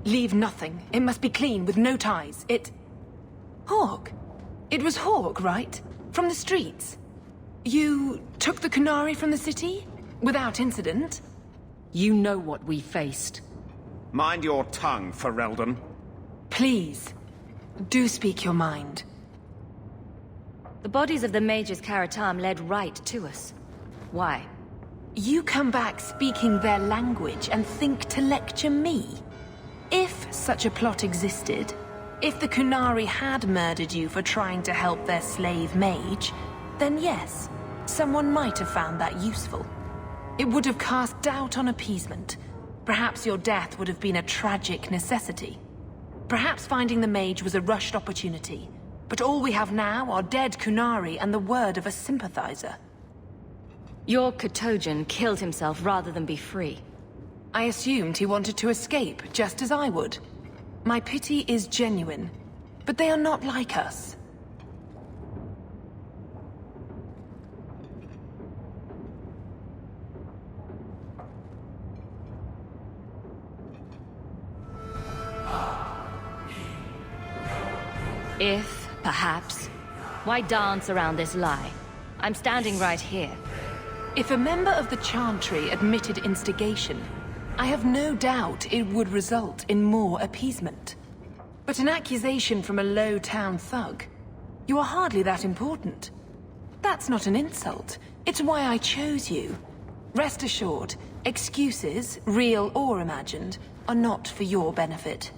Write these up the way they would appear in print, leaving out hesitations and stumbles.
Leave nothing. It must be clean, with no ties. Hawke. It was Hawke, right? From the streets. You took the Qunari from the city? Without incident? You know what we faced. Mind your tongue, Ferelden. Please, do speak your mind. The bodies of the mages Karatam led right to us. Why? You come back speaking their language and think to lecture me? If such a plot existed, if the Qunari had murdered you for trying to help their slave mage, then yes, someone might have found that useful. It would have cast doubt on appeasement. Perhaps your death would have been a tragic necessity. Perhaps finding the mage was a rushed opportunity. But all we have now are dead Qunari and the word of a sympathizer. Your Katojan killed himself rather than be free. I assumed he wanted to escape, just as I would. My pity is genuine, but they are not like us. If, perhaps, why dance around this lie? I'm standing right here. If a member of the Chantry admitted instigation, I have no doubt it would result in more appeasement. But an accusation from a low-town thug? You are hardly that important. That's not an insult. It's why I chose you. Rest assured, excuses, real or imagined, are not for your benefit.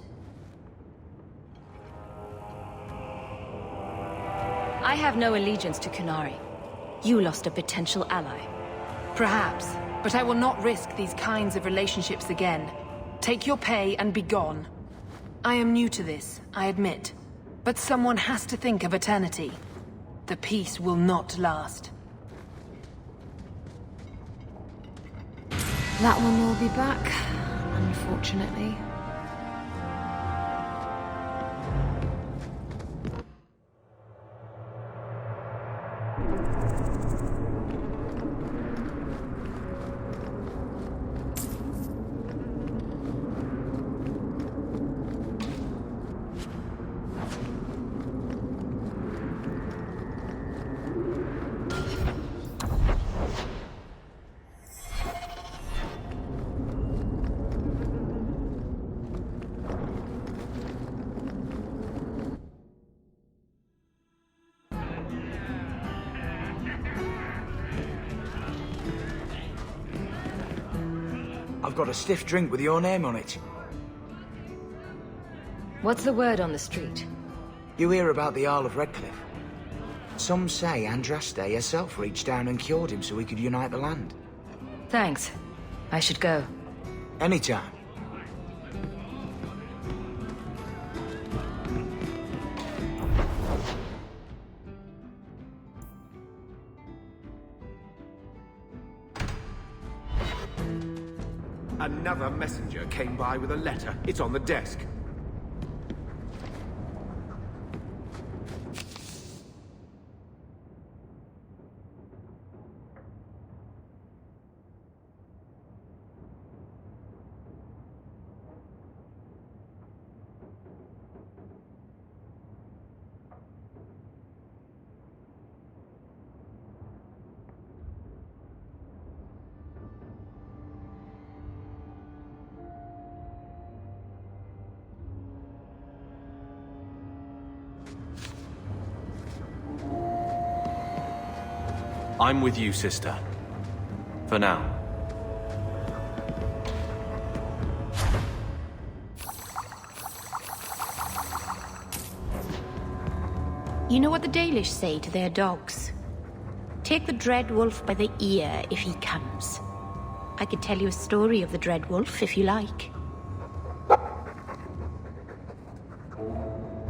I have no allegiance to Qunari. You lost a potential ally. Perhaps, but I will not risk these kinds of relationships again. Take your pay and be gone. I am new to this, I admit. But someone has to think of eternity. The peace will not last. That one will be back, unfortunately. I've got a stiff drink with your name on it. What's the word on the street? You hear about the Isle of Redcliffe? Some say Andraste herself reached down and cured him so he could unite the land. Thanks. I should go. Anytime. Another messenger came by with a letter. It's on the desk. I'm with you, sister. For now. You know what the Dalish say to their dogs? Take the Dread Wolf by the ear if he comes. I could tell you a story of the Dread Wolf if you like.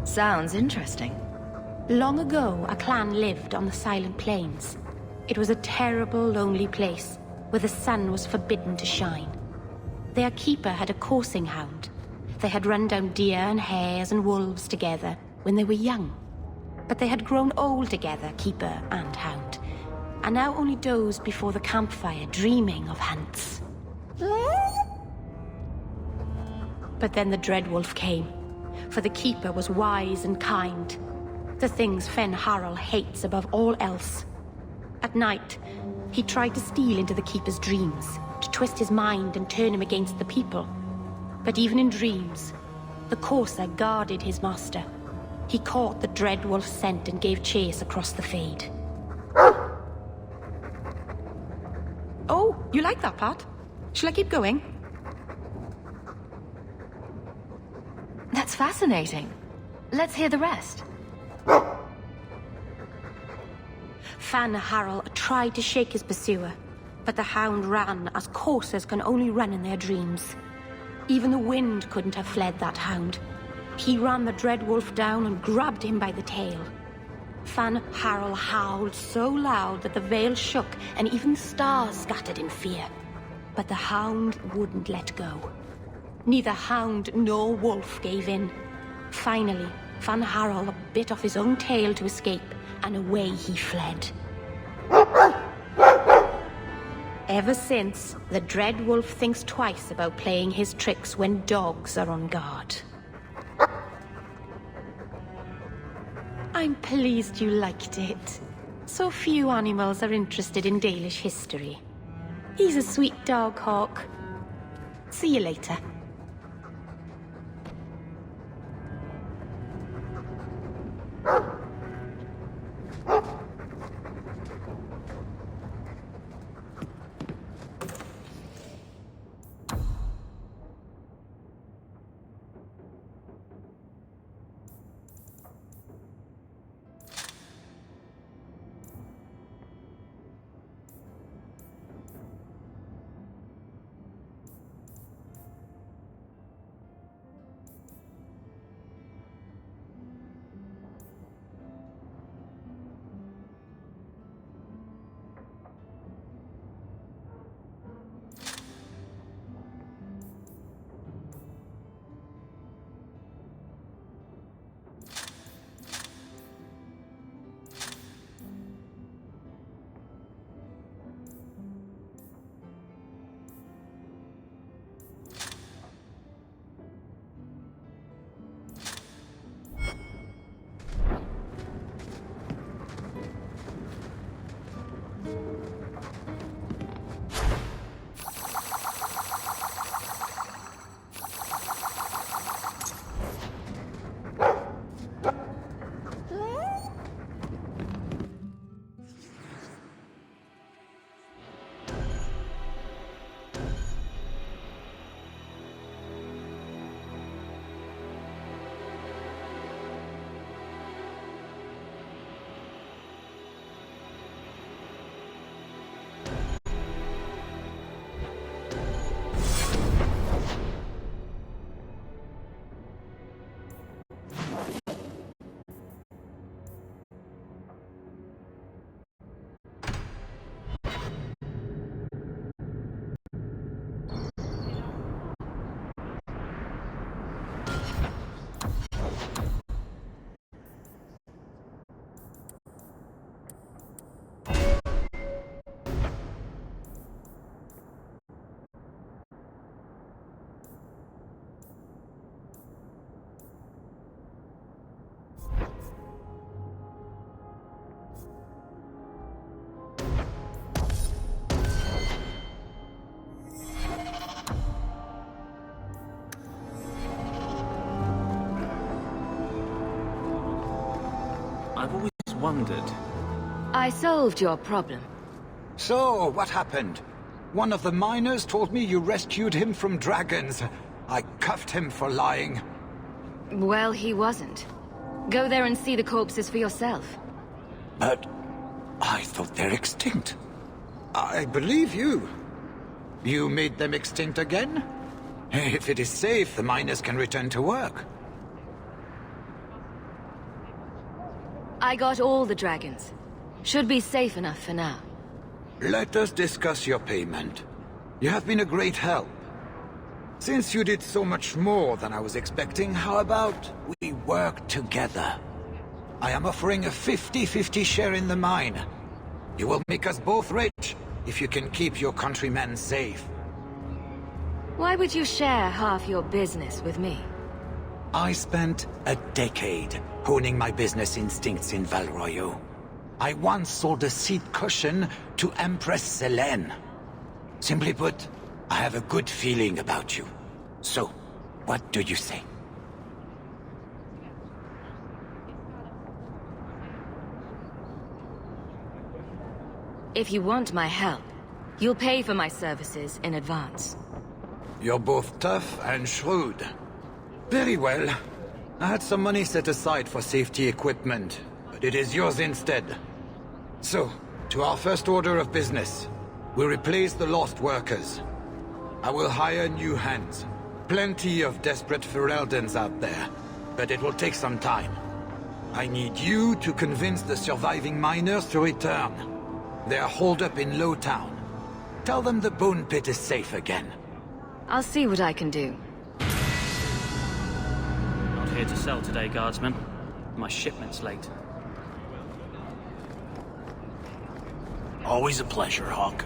Sounds interesting. Long ago, a clan lived on the Silent Plains. It was a terrible, lonely place, where the sun was forbidden to shine. Their keeper had a coursing hound. They had run down deer and hares and wolves together when they were young. But they had grown old together, keeper and hound, and now only dozed before the campfire, dreaming of hunts. But But then the Dreadwolf came, for the Keeper was wise and kind. The things Fen Harel hates above all else. At night, he tried to steal into the Keeper's dreams, to twist his mind and turn him against the people. But even in dreams, the Courser guarded his master. He caught the Dreadwolf's scent and gave chase across the Fade. Oh, you like that part? Shall I keep going? That's fascinating. Let's hear the rest. Fan Harel tried to shake his pursuer, but the hound ran as coursers can only run in their dreams. Even the wind couldn't have fled that hound. He ran the Dreadwolf down and grabbed him by the tail. Fan Harel howled so loud that the veil shook and even the stars scattered in fear. But the hound wouldn't let go. Neither hound nor wolf gave in. Finally, Fan Harel bit off his own tail to escape, and away he fled. Ever since, the Dreadwolf thinks twice about playing his tricks when dogs are on guard. I'm pleased you liked it. So few animals are interested in Dalish history. He's a sweet dog, Hawke. See you later. I've always wondered. I solved your problem. So, what happened? One of the miners told me you rescued him from dragons. I cuffed him for lying. Well, he wasn't. Go there and see the corpses for yourself. But I thought they're extinct. I believe you. You made them extinct again? If it is safe, the miners can return to work. I got all the dragons. Should be safe enough for now. Let us discuss your payment. You have been a great help. Since you did so much more than I was expecting, how about we work together? I am offering a 50-50 share in the mine. You will make us both rich if you can keep your countrymen safe. Why would you share half your business with me? I spent a decade honing my business instincts in Val Royeaux. I once sold a seat cushion to Empress Selene. Simply put, I have a good feeling about you. So, what do you say? If you want my help, you'll pay for my services in advance. You're both tough and shrewd. Very well. I had some money set aside for safety equipment, but it is yours instead. So, to our first order of business. We'll replace the lost workers. I will hire new hands. Plenty of desperate Ferelden's out there, but it will take some time. I need you to convince the surviving miners to return. They're holed up in Lowtown. Tell them the Bone Pit is safe again. I'll see what I can do. Not here to sell today, guardsman. My shipment's late. Always a pleasure, Hawke.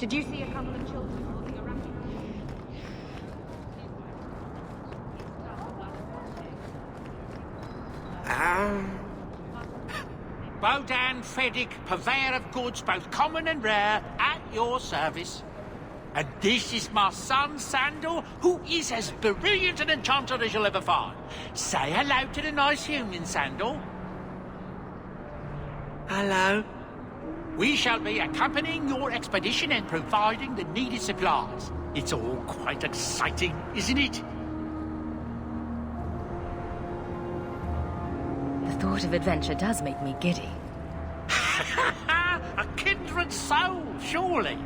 Did you see a couple of children holding a racket? Bodan Feddick, purveyor of goods both common and rare, at your service. And this is my son, Sandor, who is as brilliant an enchanter as you'll ever find. Say hello to the nice human, Sandor. Hello. We shall be accompanying your expedition and providing the needed supplies. It's all quite exciting, isn't it? The thought of adventure does make me giddy. A kindred soul, surely.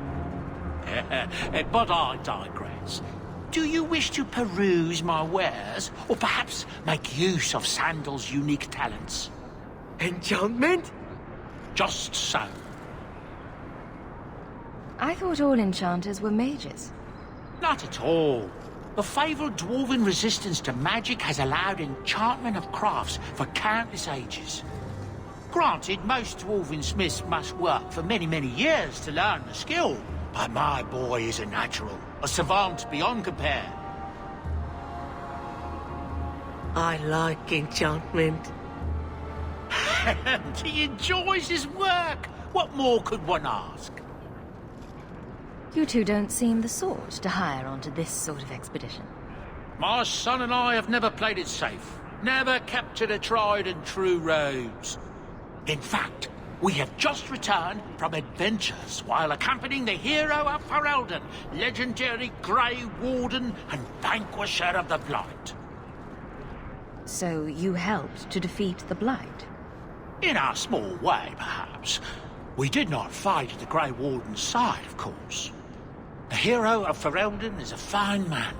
But I digress. Do you wish to peruse my wares, or perhaps make use of Sandal's unique talents? Enchantment? Just so. I thought all enchanters were mages. Not at all. The fabled dwarven resistance to magic has allowed enchantment of crafts for countless ages. Granted, most dwarven smiths must work for many, many years to learn the skill, but my boy is a natural, a savant beyond compare. I like enchantment. He enjoys his work. What more could one ask? You two don't seem the sort to hire onto this sort of expedition. My son and I have never played it safe. Never kept to the tried and true roads. In fact, we have just returned from adventures while accompanying the hero of Ferelden, legendary Grey Warden and vanquisher of the Blight. So you helped to defeat the Blight? In our small way, perhaps. We did not fight at the Grey Warden's side, of course. The hero of Ferelden is a fine man.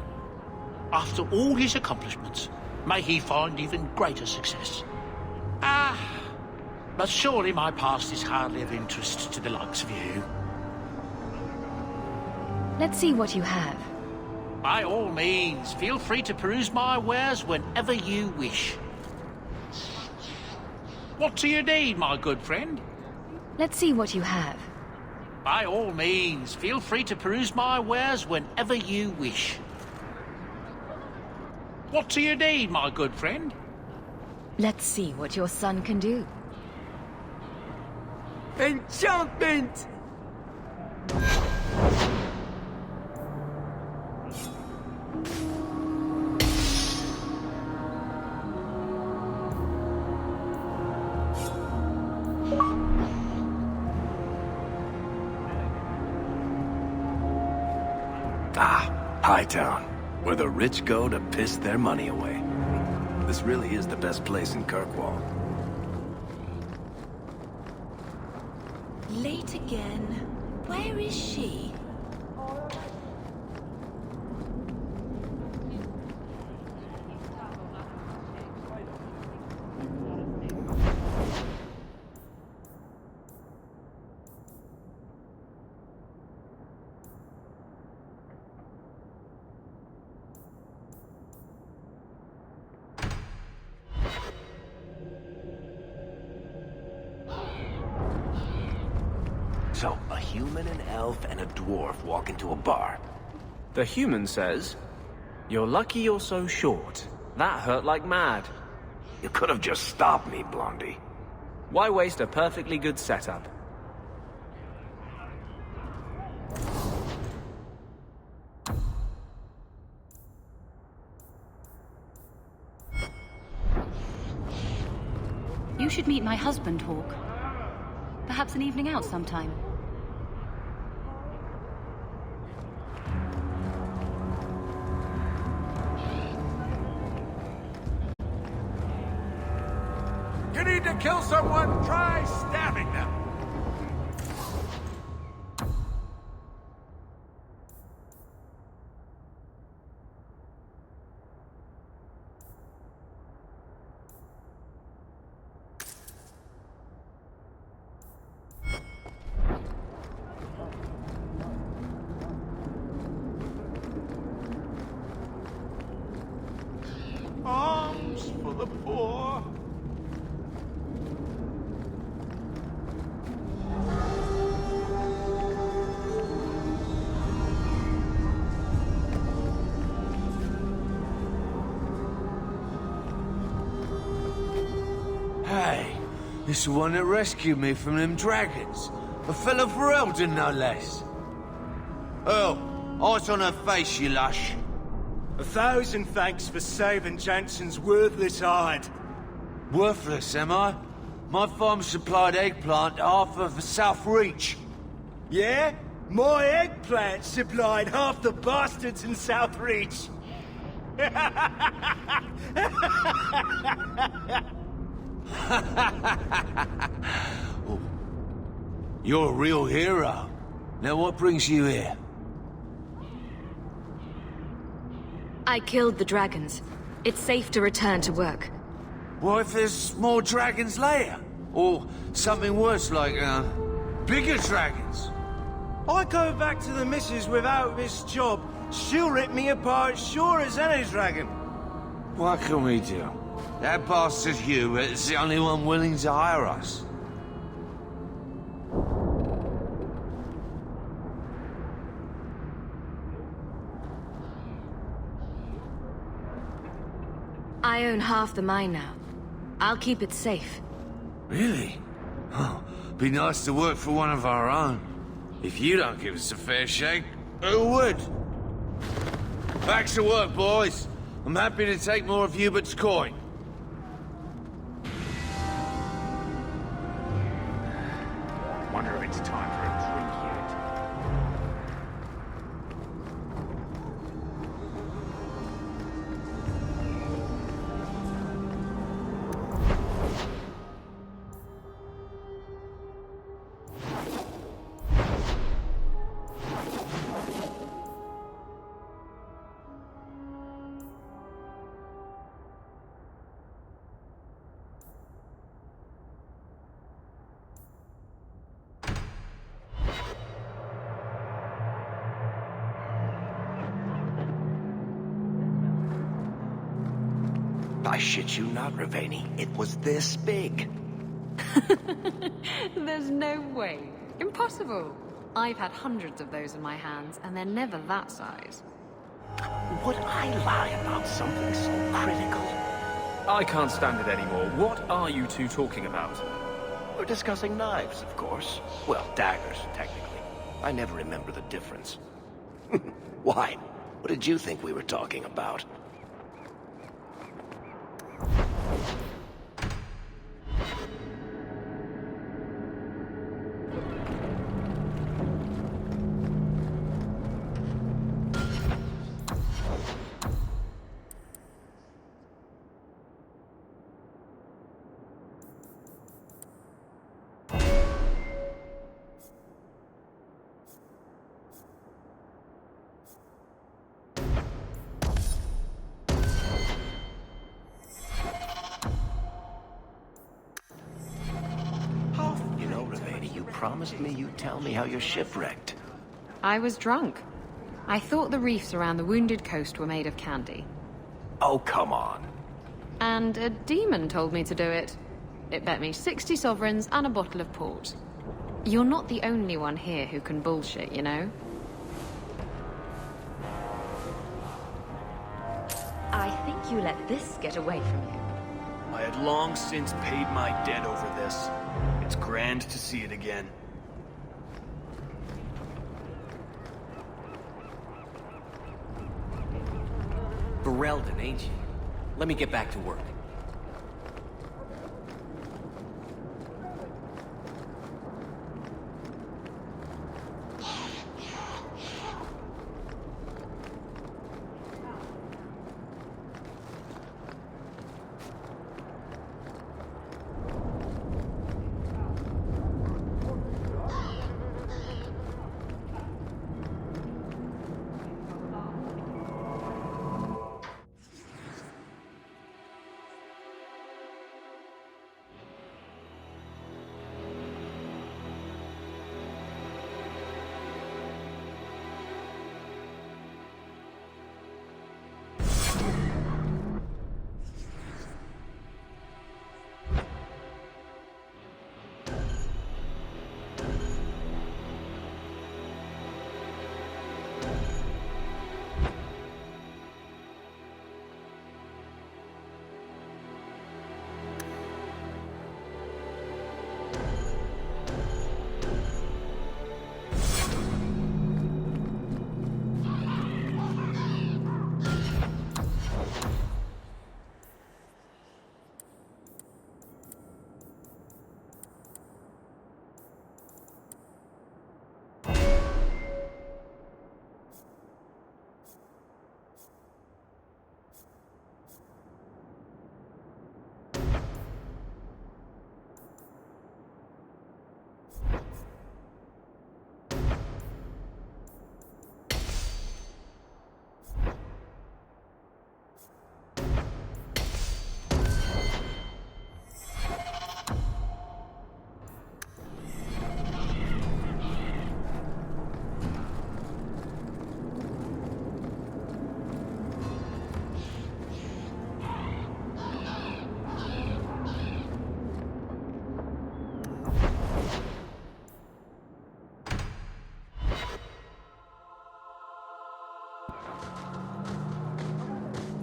After all his accomplishments, may he find even greater success. But surely my past is hardly of interest to the likes of you. Let's see what you have. By all means, feel free to peruse my wares whenever you wish. What do you need, my good friend? Let's see what you have. By all means, feel free to peruse my wares whenever you wish. What do you need, my good friend? Let's see what your son can do. Enchantment! Hightown, where the rich go to piss their money away. This really is the best place in Kirkwall. Late again. Where is she? So, a human, an elf, and a dwarf walk into a bar. The human says, "You're lucky you're so short. That hurt like mad." You could have just stopped me, Blondie. Why waste a perfectly good setup? You should meet my husband, Hawke. Perhaps an evening out sometime. You need to kill someone, try stabbing them. Arms for the poor. Hey, this is the one that rescued me from them dragons. A fellow Ferelden, no less. Oh, eyes on her face, you lush. 1,000 thanks for saving Jansen's worthless hide. Worthless, am I? My farm supplied eggplant to half of the South Reach. Yeah? My eggplant supplied half the bastards in South Reach. You're a real hero. Now what brings you here? I killed the dragons. It's safe to return to work. What if there's more dragons later? Or something worse like, bigger dragons? I go back to the missus without this job. She'll rip me apart sure as any dragon. What can we do? That bastard Hugh is the only one willing to hire us. I own half the mine now. I'll keep it safe. Really? Oh, be nice to work for one of our own. If you don't give us a fair shake, who would? Back to work, boys. I'm happy to take more of Hubert's coin. Wonder if it's time for a drink yet. I shit you not, Ravani. It was this big. There's no way. Impossible. I've had hundreds of those in my hands, and they're never that size. Would I lie about something so critical? I can't stand it anymore. What are you two talking about? We're discussing knives, of course. Well, daggers, technically. I never remember the difference. Why? What did you think we were talking about? Promised me you'd tell me how you're shipwrecked. I was drunk. I thought the reefs around the Wounded Coast were made of candy. Oh, come on. And a demon told me to do it. It bet me 60 sovereigns and a bottle of port. You're not the only one here who can bullshit, you know? I think you let this get away from you. I had long since paid my debt over this. It's grand to see it again. Ferelden, ain't you? Let me get back to work.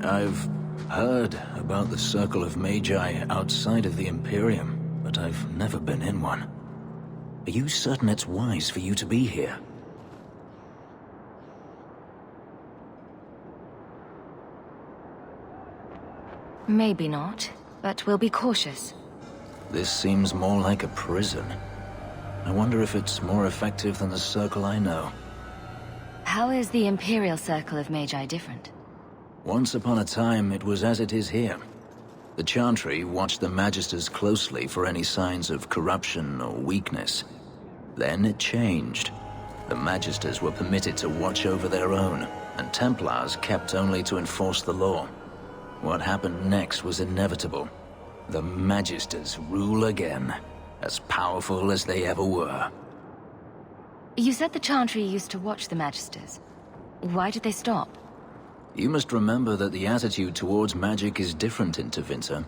I've heard about the Circle of Magi outside of the Imperium, but I've never been in one. Are you certain it's wise for you to be here? Maybe not, but we'll be cautious. This seems more like a prison. I wonder if it's more effective than the Circle I know. How is the Imperial Circle of Magi different? Once upon a time, it was as it is here. The Chantry watched the Magisters closely for any signs of corruption or weakness. Then it changed. The Magisters were permitted to watch over their own, and Templars kept only to enforce the law. What happened next was inevitable. The Magisters rule again, as powerful as they ever were. You said the Chantry used to watch the Magisters. Why did they stop? You must remember that the attitude towards magic is different in Tevinter.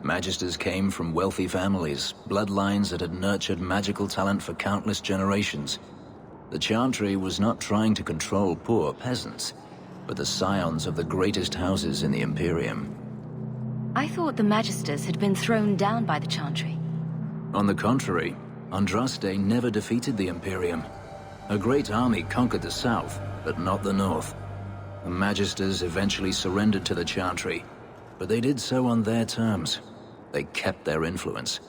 Magisters came from wealthy families, bloodlines that had nurtured magical talent for countless generations. The Chantry was not trying to control poor peasants, but the scions of the greatest houses in the Imperium. I thought the Magisters had been thrown down by the Chantry. On the contrary, Andraste never defeated the Imperium. A great army conquered the south, but not the north. The Magisters eventually surrendered to the Chantry, but they did so on their terms. They kept their influence.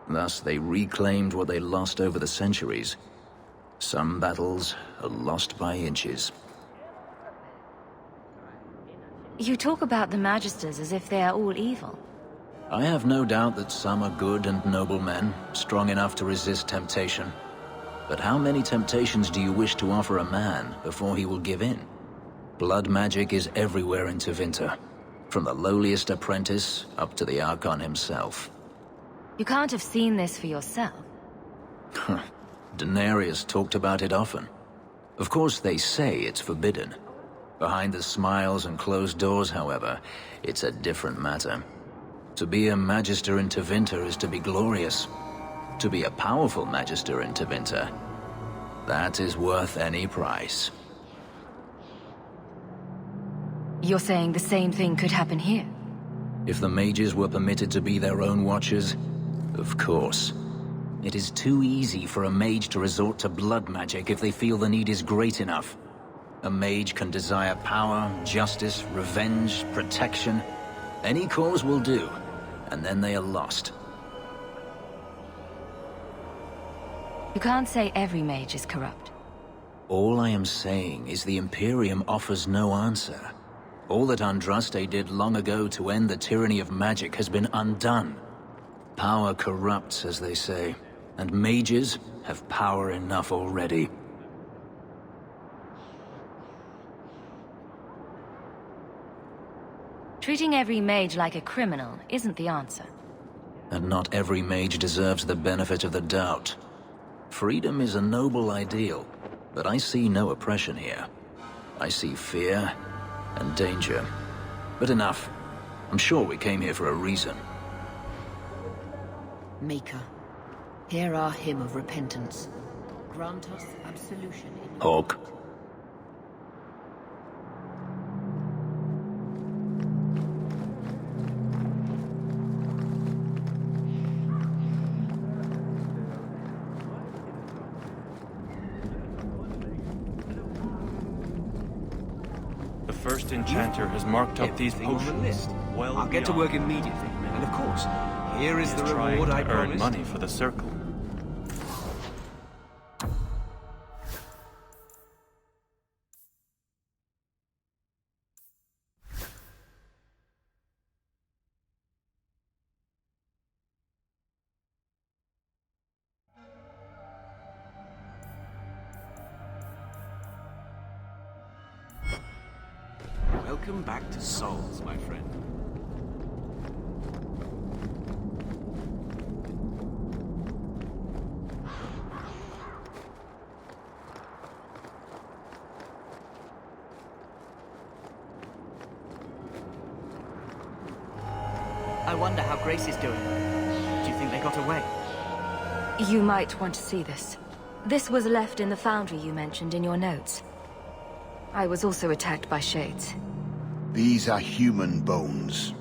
Thus, they reclaimed what they lost over the centuries. Some battles are lost by inches. You talk about the Magisters as if they are all evil. I have no doubt that some are good and noble men, strong enough to resist temptation. But how many temptations do you wish to offer a man before he will give in? Blood magic is everywhere in Tevinter, from the lowliest apprentice up to the Archon himself. You can't have seen this for yourself. Daenerys talked about it often. Of course, they say it's forbidden. Behind the smiles and closed doors, however, it's a different matter. To be a Magister in Tevinter is to be glorious. To be a powerful Magister in Tevinter, that is worth any price. You're saying the same thing could happen here? If the mages were permitted to be their own watchers, of course. It is too easy for a mage to resort to blood magic if they feel the need is great enough. A mage can desire power, justice, revenge, protection. Any cause will do, and then they are lost. You can't say every mage is corrupt. All I am saying is the Imperium offers no answer. All that Andraste did long ago to end the tyranny of magic has been undone. Power corrupts, as they say, and mages have power enough already. Treating every mage like a criminal isn't the answer. And not every mage deserves the benefit of the doubt. Freedom is a noble ideal, but I see no oppression here. I see fear and danger. But enough. I'm sure we came here for a reason. Maker, hear our hymn of repentance. Grant us absolution in Hawke. The first enchanter has marked up these potions. Well, I'll get to work immediately. And of course, here is the reward I earn promised. money for the circle. Welcome back to Souls, my friend. I wonder how Grace is doing. Do you think they got away? You might want to see this. This was left in the foundry you mentioned in your notes. I was also attacked by shades. These are human bones.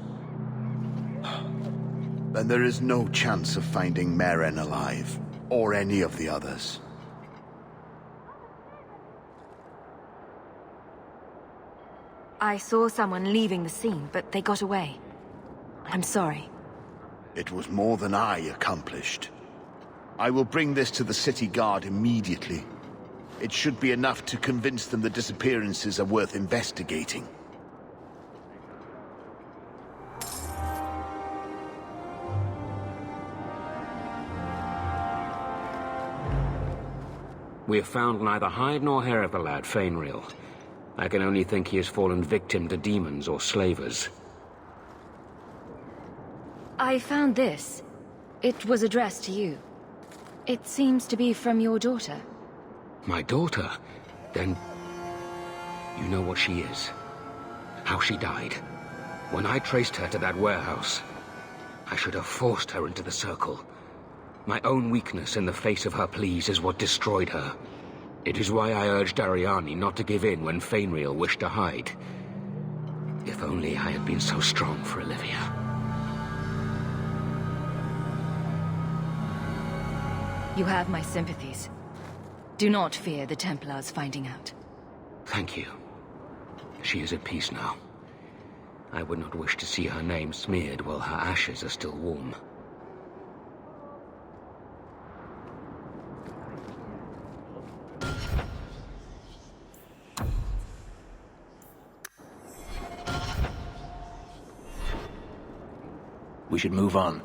Then there is no chance of finding Meren alive, or any of the others. I saw someone leaving the scene, but they got away. I'm sorry. It was more than I accomplished. I will bring this to the city guard immediately. It should be enough to convince them the disappearances are worth investigating. We have found neither hide nor hair of the lad, Fainreal. I can only think he has fallen victim to demons or slavers. I found this. It was addressed to you. It seems to be from your daughter. My daughter? Then... you know what she is. How she died. When I traced her to that warehouse, I should have forced her into the circle. My own weakness in the face of her pleas is what destroyed her. It is why I urged Ariani not to give in when Fainreal wished to hide. If only I had been so strong for Olivia. You have my sympathies. Do not fear the Templars finding out. Thank you. She is at peace now. I would not wish to see her name smeared while her ashes are still warm. We should move on.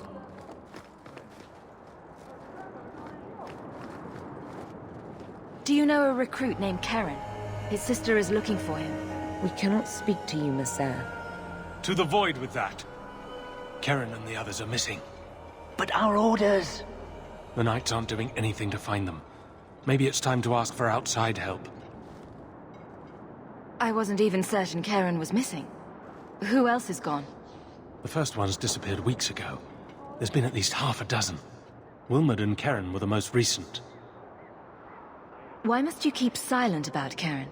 Do you know a recruit named Karen? His sister is looking for him. We cannot speak to you, Messere. To the void with that. Karen and the others are missing. But our orders... The Knights aren't doing anything to find them. Maybe it's time to ask for outside help. I wasn't even certain Karen was missing. Who else is gone? The first ones disappeared weeks ago. There's been at least half a dozen. Wilmot and Karen were the most recent. Why must you keep silent about Karen?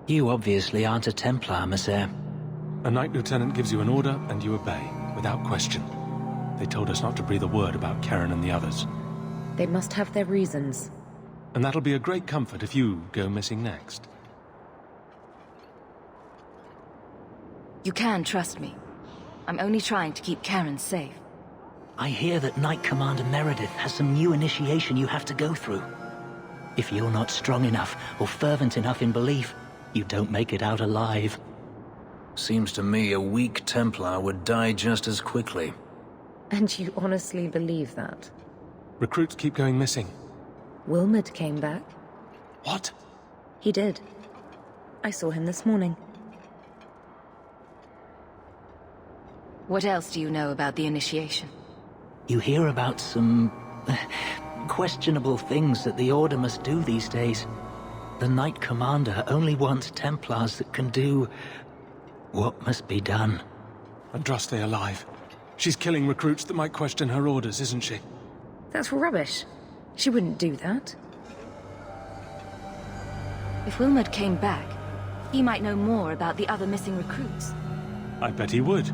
You obviously aren't a Templar, Messere. A Knight Lieutenant gives you an order, and you obey, without question. They told us not to breathe a word about Karen and the others. They must have their reasons. And that'll be a great comfort if you go missing next. You can trust me. I'm only trying to keep Karen safe. I hear that Knight Commander Meredith has some new initiation you have to go through. If you're not strong enough or fervent enough in belief, you don't make it out alive. Seems to me a weak Templar would die just as quickly. And you honestly believe that? Recruits keep going missing. Wilmot came back. What? He did. I saw him this morning. What else do you know about the initiation? You hear about some... questionable things that the Order must do these days. The Knight Commander only wants Templars that can do... what must be done. Andraste alive. She's killing recruits that might question her orders, isn't she? That's rubbish. She wouldn't do that. If Wilmot came back, he might know more about the other missing recruits. I bet he would.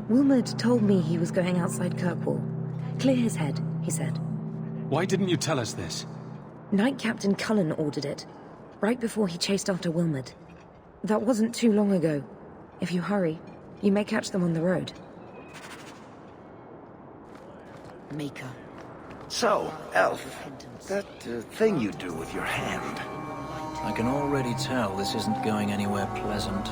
Wilmot told me he was going outside Kirkwall. Clear his head, he said. Why didn't you tell us this? Knight Captain Cullen ordered it, right before he chased after Wilmot. That wasn't too long ago. If you hurry, you may catch them on the road. Mika. So, Elf, that thing you do with your hand. I can already tell this isn't going anywhere pleasant.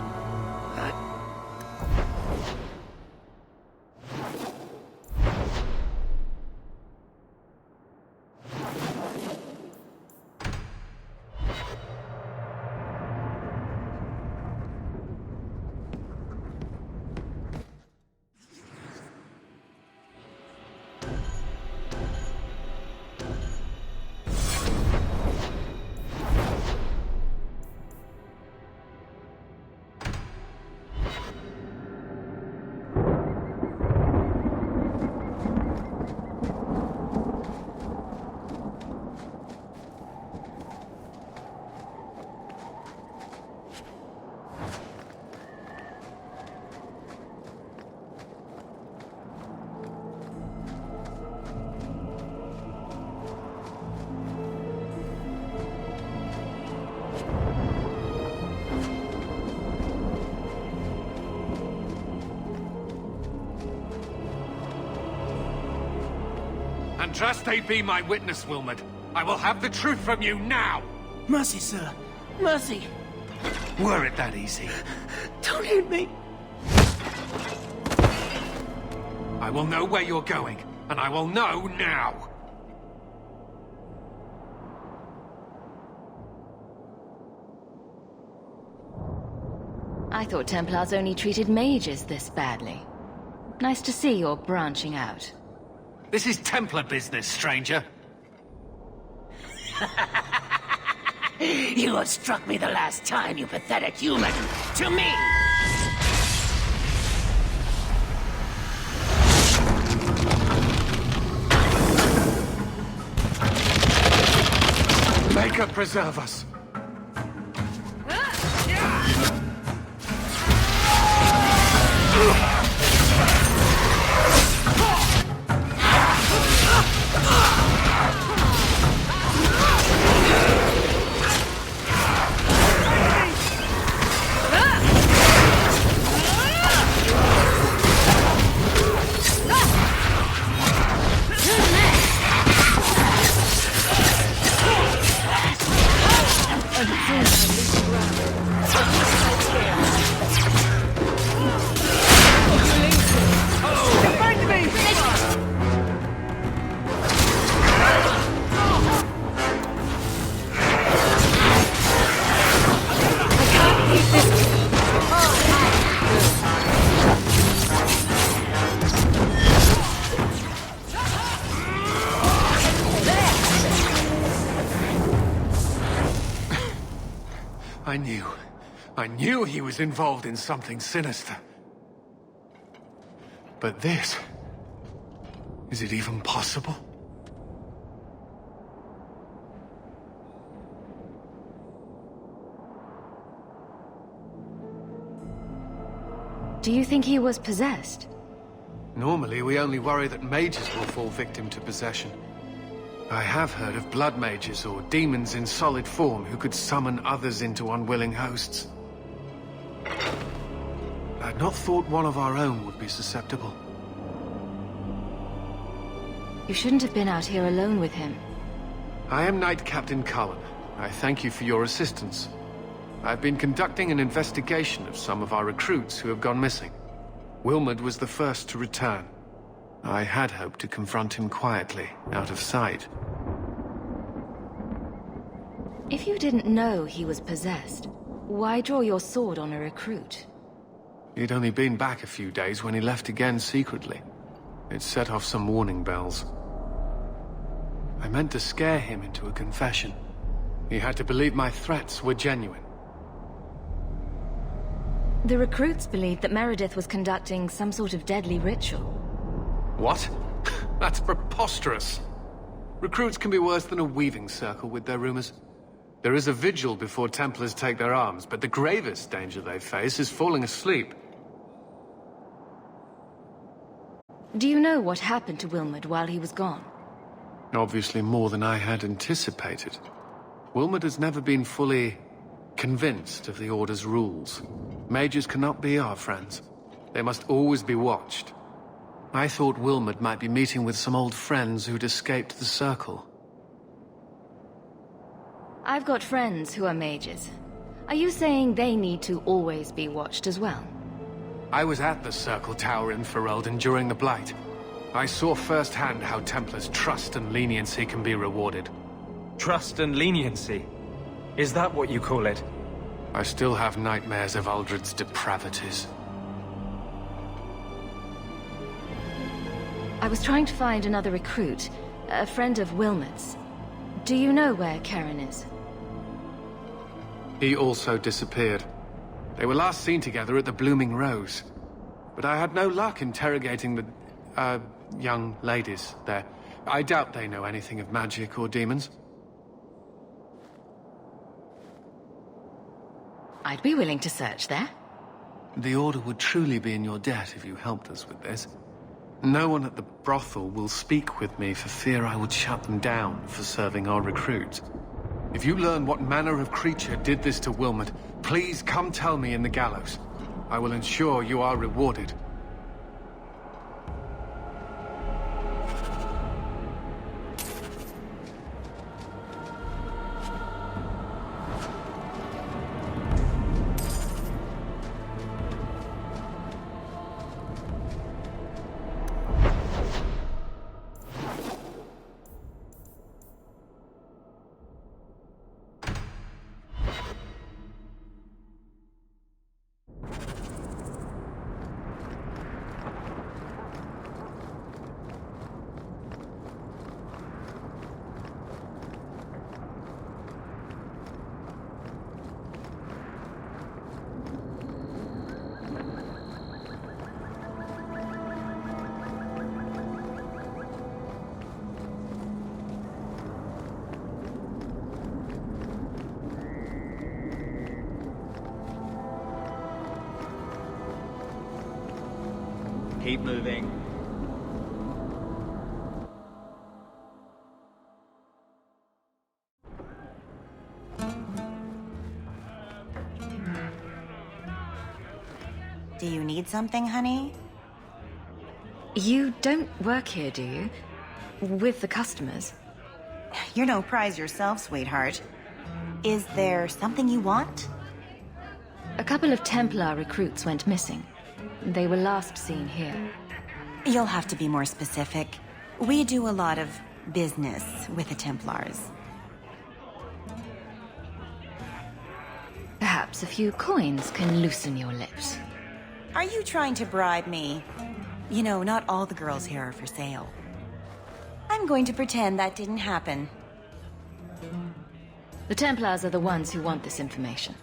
Andraste be my witness, Wilmot. I will have the truth from you now! Mercy, sir. Mercy. Were it that easy? Don't hit me. I will know where you're going, and I will know now! I thought Templars only treated mages this badly. Nice to see you're branching out. This is Templar business, stranger. You have struck me the last time, you pathetic human. To me! Maker preserve us. I knew he was involved in something sinister. But this... is it even possible? Do you think he was possessed? Normally, we only worry that mages will fall victim to possession. I have heard of blood mages or demons in solid form who could summon others into unwilling hosts. I'd not thought one of our own would be susceptible. You shouldn't have been out here alone with him. I am Knight Captain Cullen. I thank you for your assistance. I've been conducting an investigation of some of our recruits who have gone missing. Wilmot was the first to return. I had hoped to confront him quietly, out of sight. If you didn't know he was possessed, why draw your sword on a recruit? He'd only been back a few days when he left again secretly. It set off some warning bells. I meant to scare him into a confession. He had to believe my threats were genuine. The recruits believed that Meredith was conducting some sort of deadly ritual. What? That's preposterous. Recruits can be worse than a weaving circle with their rumors. There is a vigil before Templars take their arms, but the gravest danger they face is falling asleep. Do you know what happened to Wilmot while he was gone? Obviously more than I had anticipated. Wilmot has never been fully convinced of the Order's rules. Mages cannot be our friends. They must always be watched. I thought Wilmot might be meeting with some old friends who'd escaped the Circle. I've got friends who are mages. Are you saying they need to always be watched as well? I was at the Circle Tower in Ferelden during the Blight. I saw firsthand how Templars' trust and leniency can be rewarded. Trust and leniency? Is that what you call it? I still have nightmares of Uldred's depravities. I was trying to find another recruit, a friend of Wilmot's. Do you know where Karen is? He also disappeared. They were last seen together at the Blooming Rose. But I had no luck interrogating the, young ladies there. I doubt they know anything of magic or demons. I'd be willing to search there. The Order would truly be in your debt if you helped us with this. No one at the brothel will speak with me for fear I would shut them down for serving our recruits. If you learn what manner of creature did this to Wilmot, please come tell me in the gallows. I will ensure you are rewarded. keep moving. Do you need something, honey? You don't work here, do you? With the customers? You're no prize yourself, sweetheart. Is there something you want? A couple of Templar recruits went missing. They were last seen here. You'll have to be more specific. We do a lot of business with the Templars. Perhaps a few coins can loosen your lips. Are you trying to bribe me? You know, not all the girls here are for sale. I'm going to pretend that didn't happen. The Templars are the ones who want this information.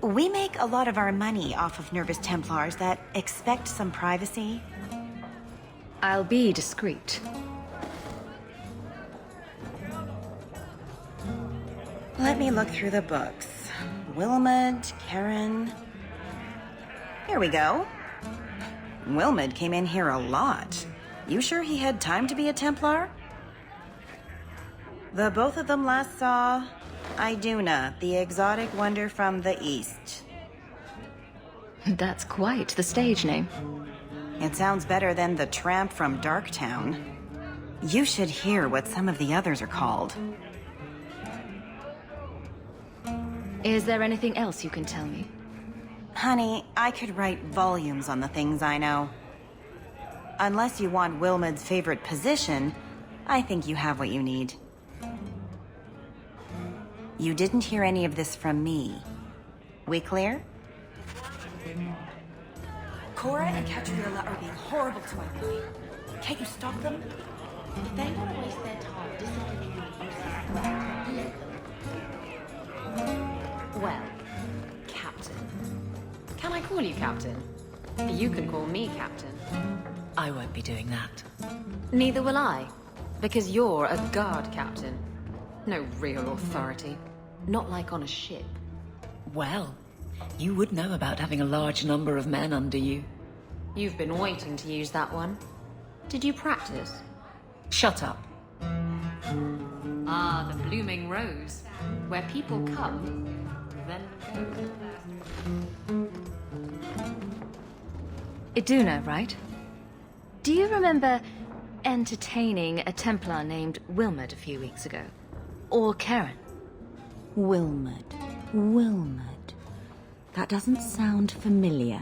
We make a lot of our money off of nervous Templars that expect some privacy. I'll be discreet. Let me look through the books. Wilmot, Karen... Here we go. Wilmot came in here a lot. You sure he had time to be a Templar? The both of them last saw Iduna, the exotic wonder from the east. That's quite the stage name. It sounds better than the tramp from Darktown. You should hear what some of the others are called. Is there anything else you can tell me? Honey, I could write volumes on the things I know. Unless you want Wilmot's favorite position, I think you have what you need. You didn't hear any of this from me. We clear? Cora and Catriella are being horrible to Emily. Can't you stop them? If they want to waste their time disciplining the useless, let them. Well, Captain. Can I call you Captain? You can call me Captain. I won't be doing that. Neither will I, because you're a guard captain. No real authority. Not like on a ship. Well, you would know about having a large number of men under you. You've been waiting to use that one. Did you practice? Shut up. Ah, the blooming rose. Where people come, then go. Iduna, right? Do you remember entertaining a Templar named Wilmot a few weeks ago? Or Karen? Wilmot. That doesn't sound familiar.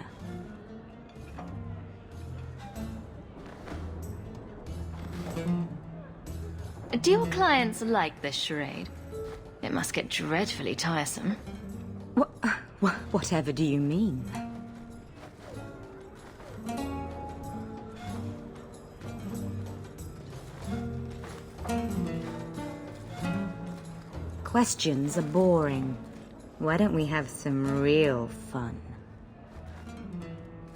Do your clients like this charade? It must get dreadfully tiresome. Whatever do you mean? Questions are boring. Why don't we have some real fun?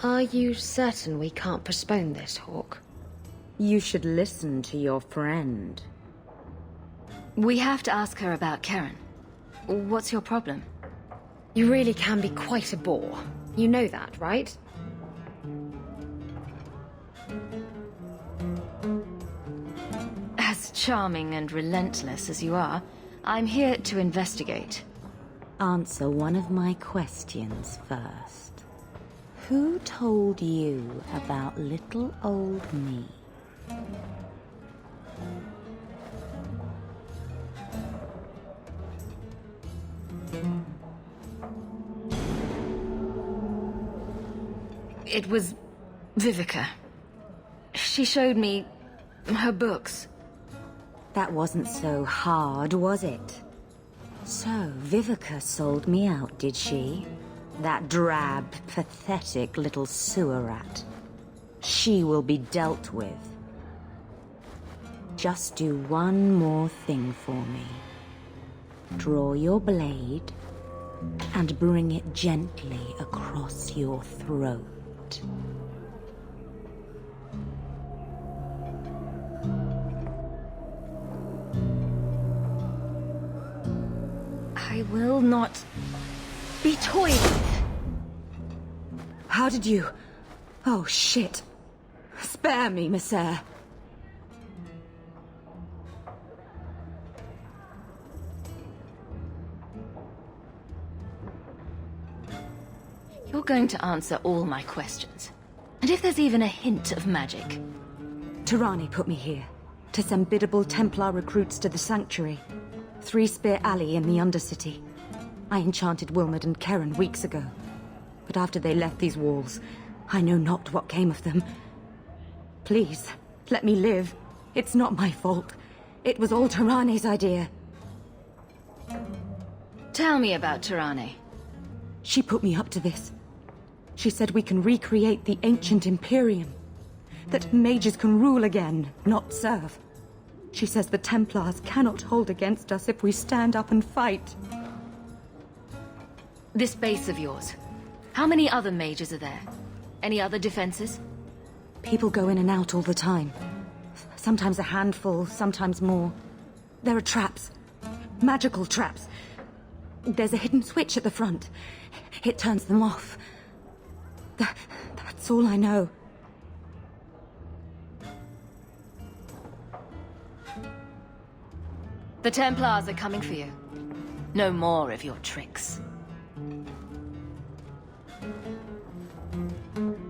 Are you certain we can't postpone this, Hawke? You should listen to your friend. We have to ask her about Karen. What's your problem? You really can be quite a bore. You know that, right? As charming and relentless as you are, I'm here to investigate. Answer one of my questions first. Who told you about little old me? It was Vivica. She showed me her books. That wasn't so hard, was it? So, Vivica sold me out, did she? That drab, pathetic little sewer rat. She will be dealt with. Just do one more thing for me. Draw your blade and bring it gently across your throat. I will not be toyed with. How did you... Oh, shit. Spare me, Messer. You're going to answer all my questions. And if there's even a hint of magic... Tirani put me here, to send biddable Templar recruits to the Sanctuary. 3 Spear Alley in the Undercity. I enchanted Wilmot and Keren weeks ago. But after they left these walls, I know not what came of them. Please, let me live. It's not my fault. It was all Tirani's idea. Tell me about Tirani. She put me up to this. She said we can recreate the ancient Imperium. That mages can rule again, not serve. She says the Templars cannot hold against us if we stand up and fight. This base of yours, how many other mages are there? Any other defenses? People go in and out all the time. Sometimes a handful, sometimes more. There are traps. Magical traps. There's a hidden switch at the front. It turns them off. That's all I know. The Templars are coming for you. No more of your tricks.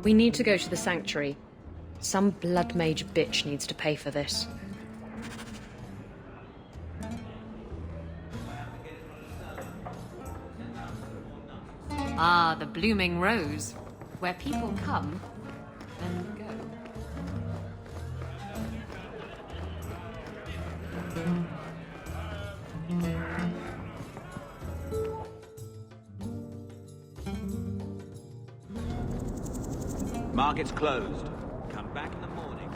We need to go to the Sanctuary. Some blood mage bitch needs to pay for this. Ah, the Blooming Rose. Where people come and go. Market's closed. Come back in the morning.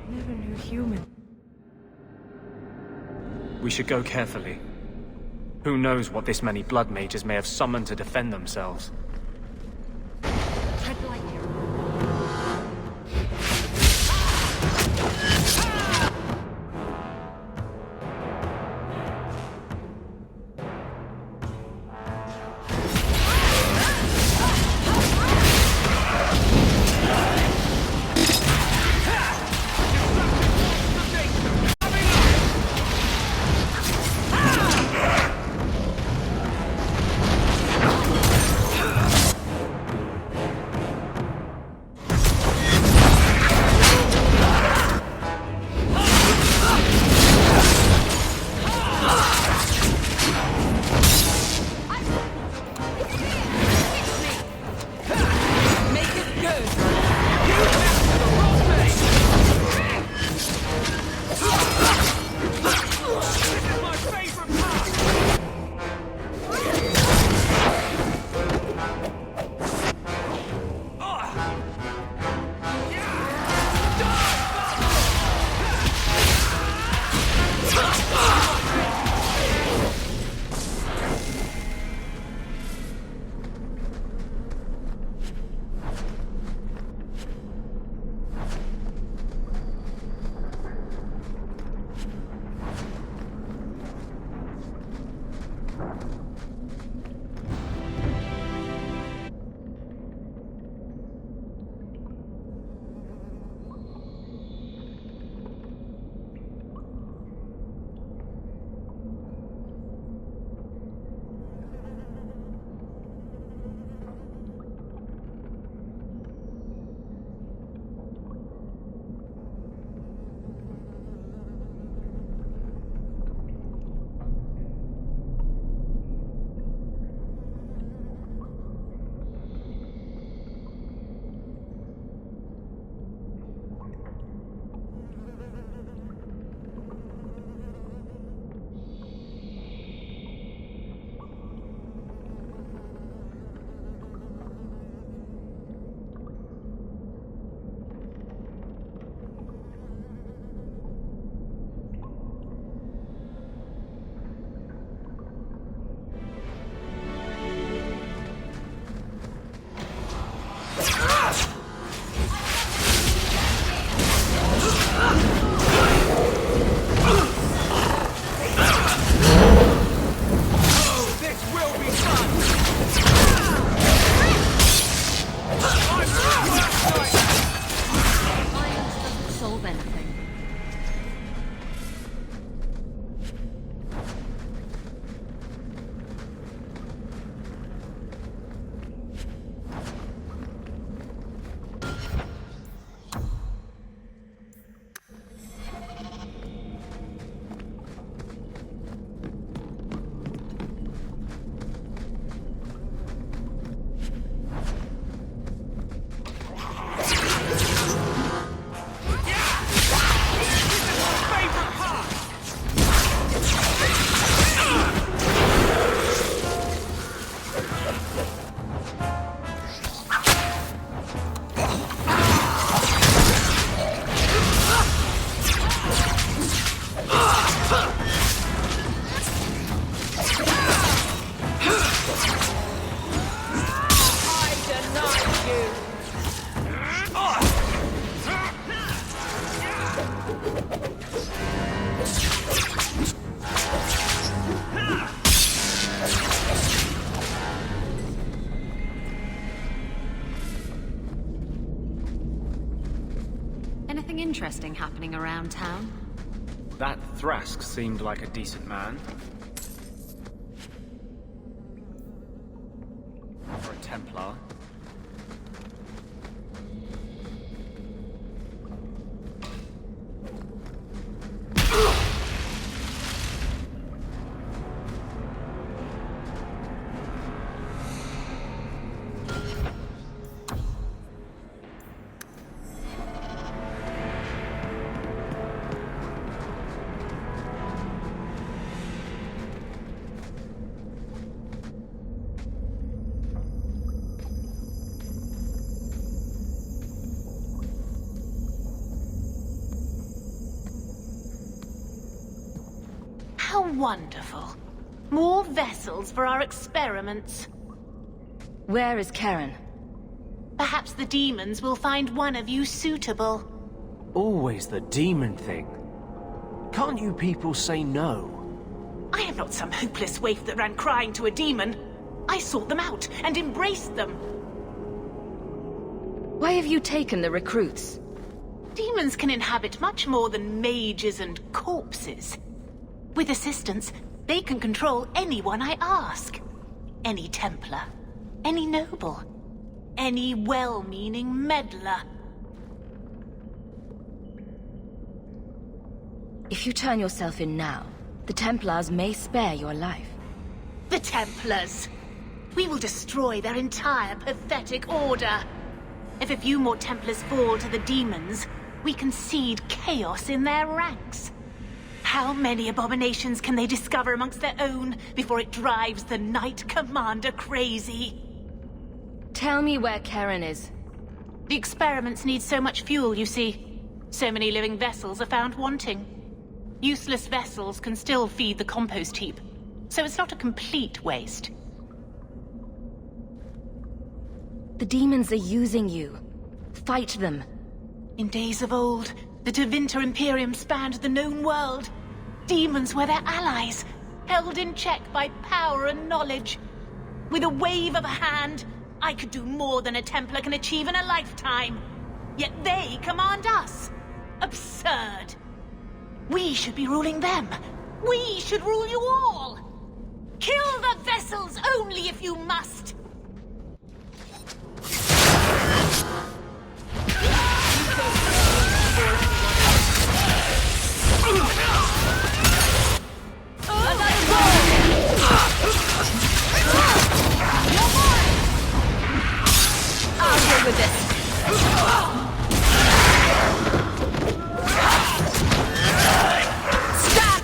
Never knew human. We should go carefully. Who knows what this many blood mages may have summoned to defend themselves? Tread lightly. interesting happening around town. That Thrask seemed like a decent man. For a Templar. How wonderful. More vessels for our experiments. Where is Karen? Perhaps the demons will find one of you suitable. Always the demon thing. Can't you people say no? I am not some hopeless waif that ran crying to a demon. I sought them out and embraced them. Why have you taken the recruits? Demons can inhabit much more than mages and corpses. With assistance, they can control anyone I ask. Any Templar, any noble, any well-meaning meddler. If you turn yourself in now, the Templars may spare your life. The Templars! We will destroy their entire pathetic order. If a few more Templars fall to the demons, we can seed chaos in their ranks. How many abominations can they discover amongst their own before it drives the Knight Commander crazy? Tell me where Karen is. The experiments need so much fuel, you see. So many living vessels are found wanting. Useless vessels can still feed the compost heap, so it's not a complete waste. The demons are using you. Fight them. In days of old, the Tevinter Imperium spanned the known world. Demons were their allies, held in check by power and knowledge. With a wave of a hand, I could do more than a Templar can achieve in a lifetime. Yet they command us. Absurd. We should be ruling them. We should rule you all. Kill the vessels only if you must. I'll deal with this. Stop!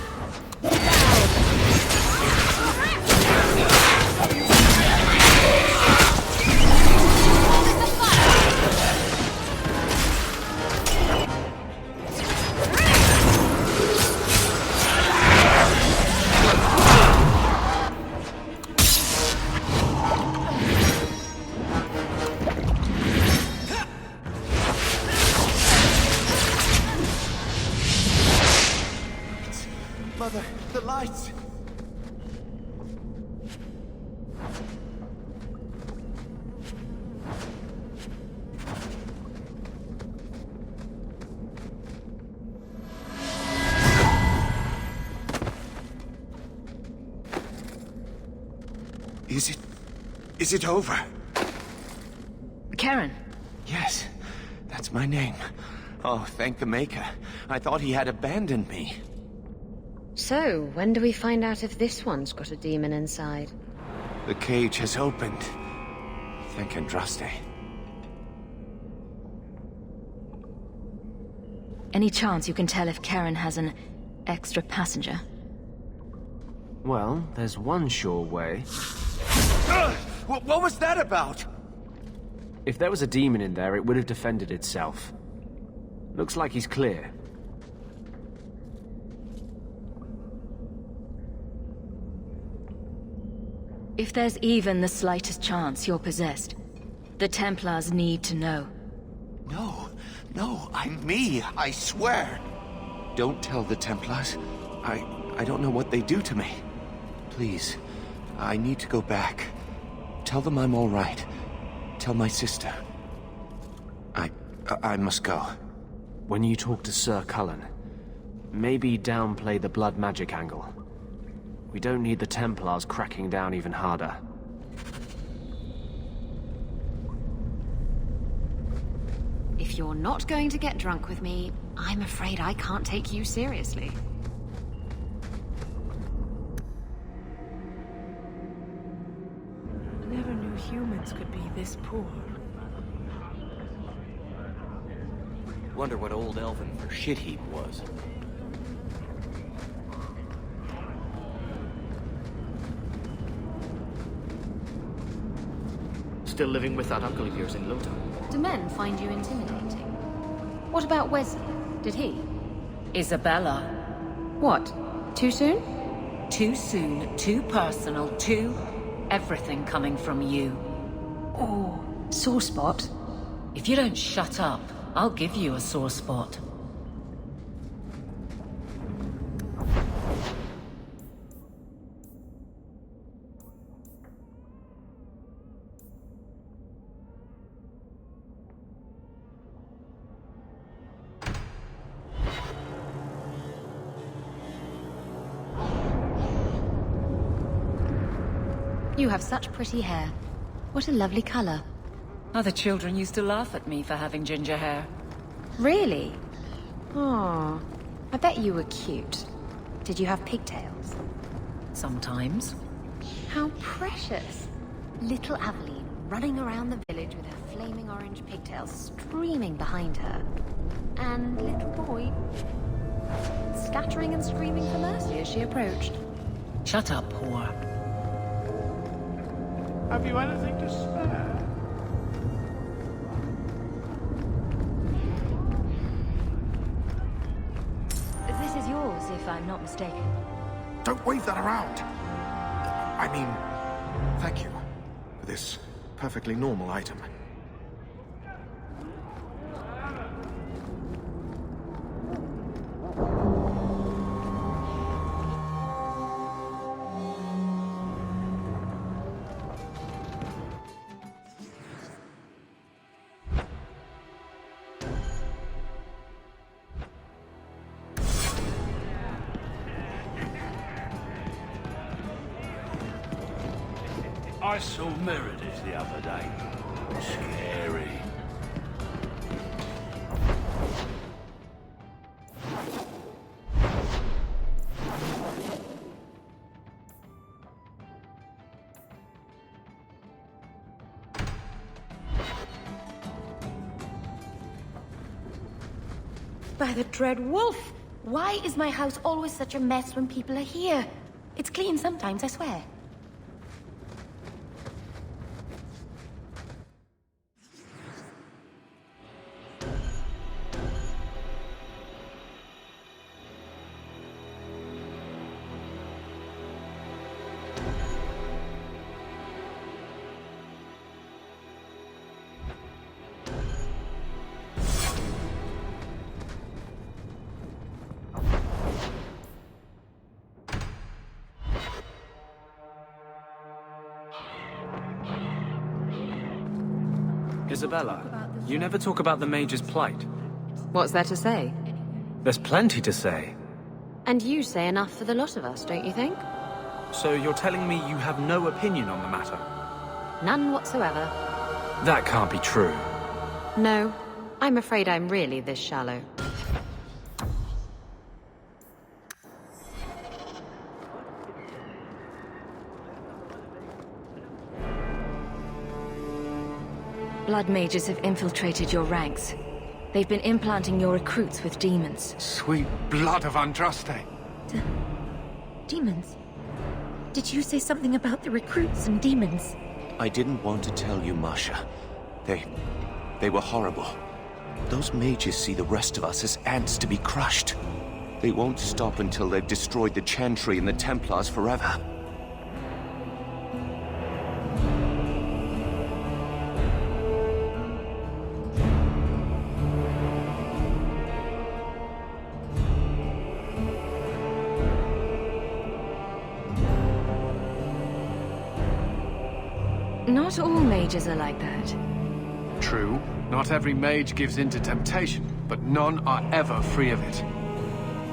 Mother, the lights! Is it over? Karen. Yes, that's my name. Oh, thank the Maker. I thought he had abandoned me. So, when do we find out if this one's got a demon inside? The cage has opened. Thank Andraste. Any chance you can tell if Karen has an extra passenger? Well, there's one sure way. What was that about? If there was a demon in there, it would have defended itself. Looks like he's clear. If there's even the slightest chance you're possessed, the Templars need to know. No, I'm me, I swear. Don't tell the Templars. I don't know what they do to me. Please, I need to go back. Tell them I'm all right. Tell my sister. I must go. when you talk to Sir Cullen, maybe downplay the blood magic angle. We don't need the Templars cracking down even harder. If you're not going to get drunk with me, I'm afraid I can't take you seriously. Never knew humans could be this poor. Wonder what old Elven for shit heap was. Still living with that uncle of yours in Lota? Do men find you intimidating? What about Wesley? Did he? Isabella. What? Too soon? Too soon, too personal, too... everything coming from you. Oh, sore spot? If you don't shut up, I'll give you a sore spot. You have such pretty hair. What a lovely color. Other children used to laugh at me for having ginger hair. Really? Oh, I bet you were cute. Did you have pigtails? Sometimes. How precious. Little Aveline running around the village with her flaming orange pigtails streaming behind her. And little boy scattering and screaming for mercy as she approached. Shut up, whore. Have you anything to spare? This is yours, if I'm not mistaken. Don't wave that around! I mean, thank you for this perfectly normal item. I saw Meredith the other day. Scary. By the dread wolf! Why is my house always such a mess when people are here? It's clean sometimes, I swear. Isabella, you never talk about the Mage's plight. What's there to say? There's plenty to say. And you say enough for the lot of us, don't you think? So you're telling me you have no opinion on the matter? None whatsoever. That can't be true. No, I'm afraid I'm really this shallow. Blood mages have infiltrated your ranks. They've been implanting your recruits with demons. Sweet blood of Andraste. Demons? Did you say something about the recruits and demons? I didn't want to tell you, Masha. They were horrible. Those mages see the rest of us as ants to be crushed. They won't stop until they've destroyed the Chantry and the Templars forever. Not all mages are like that. True. Not every mage gives in to temptation. but none are ever free of it.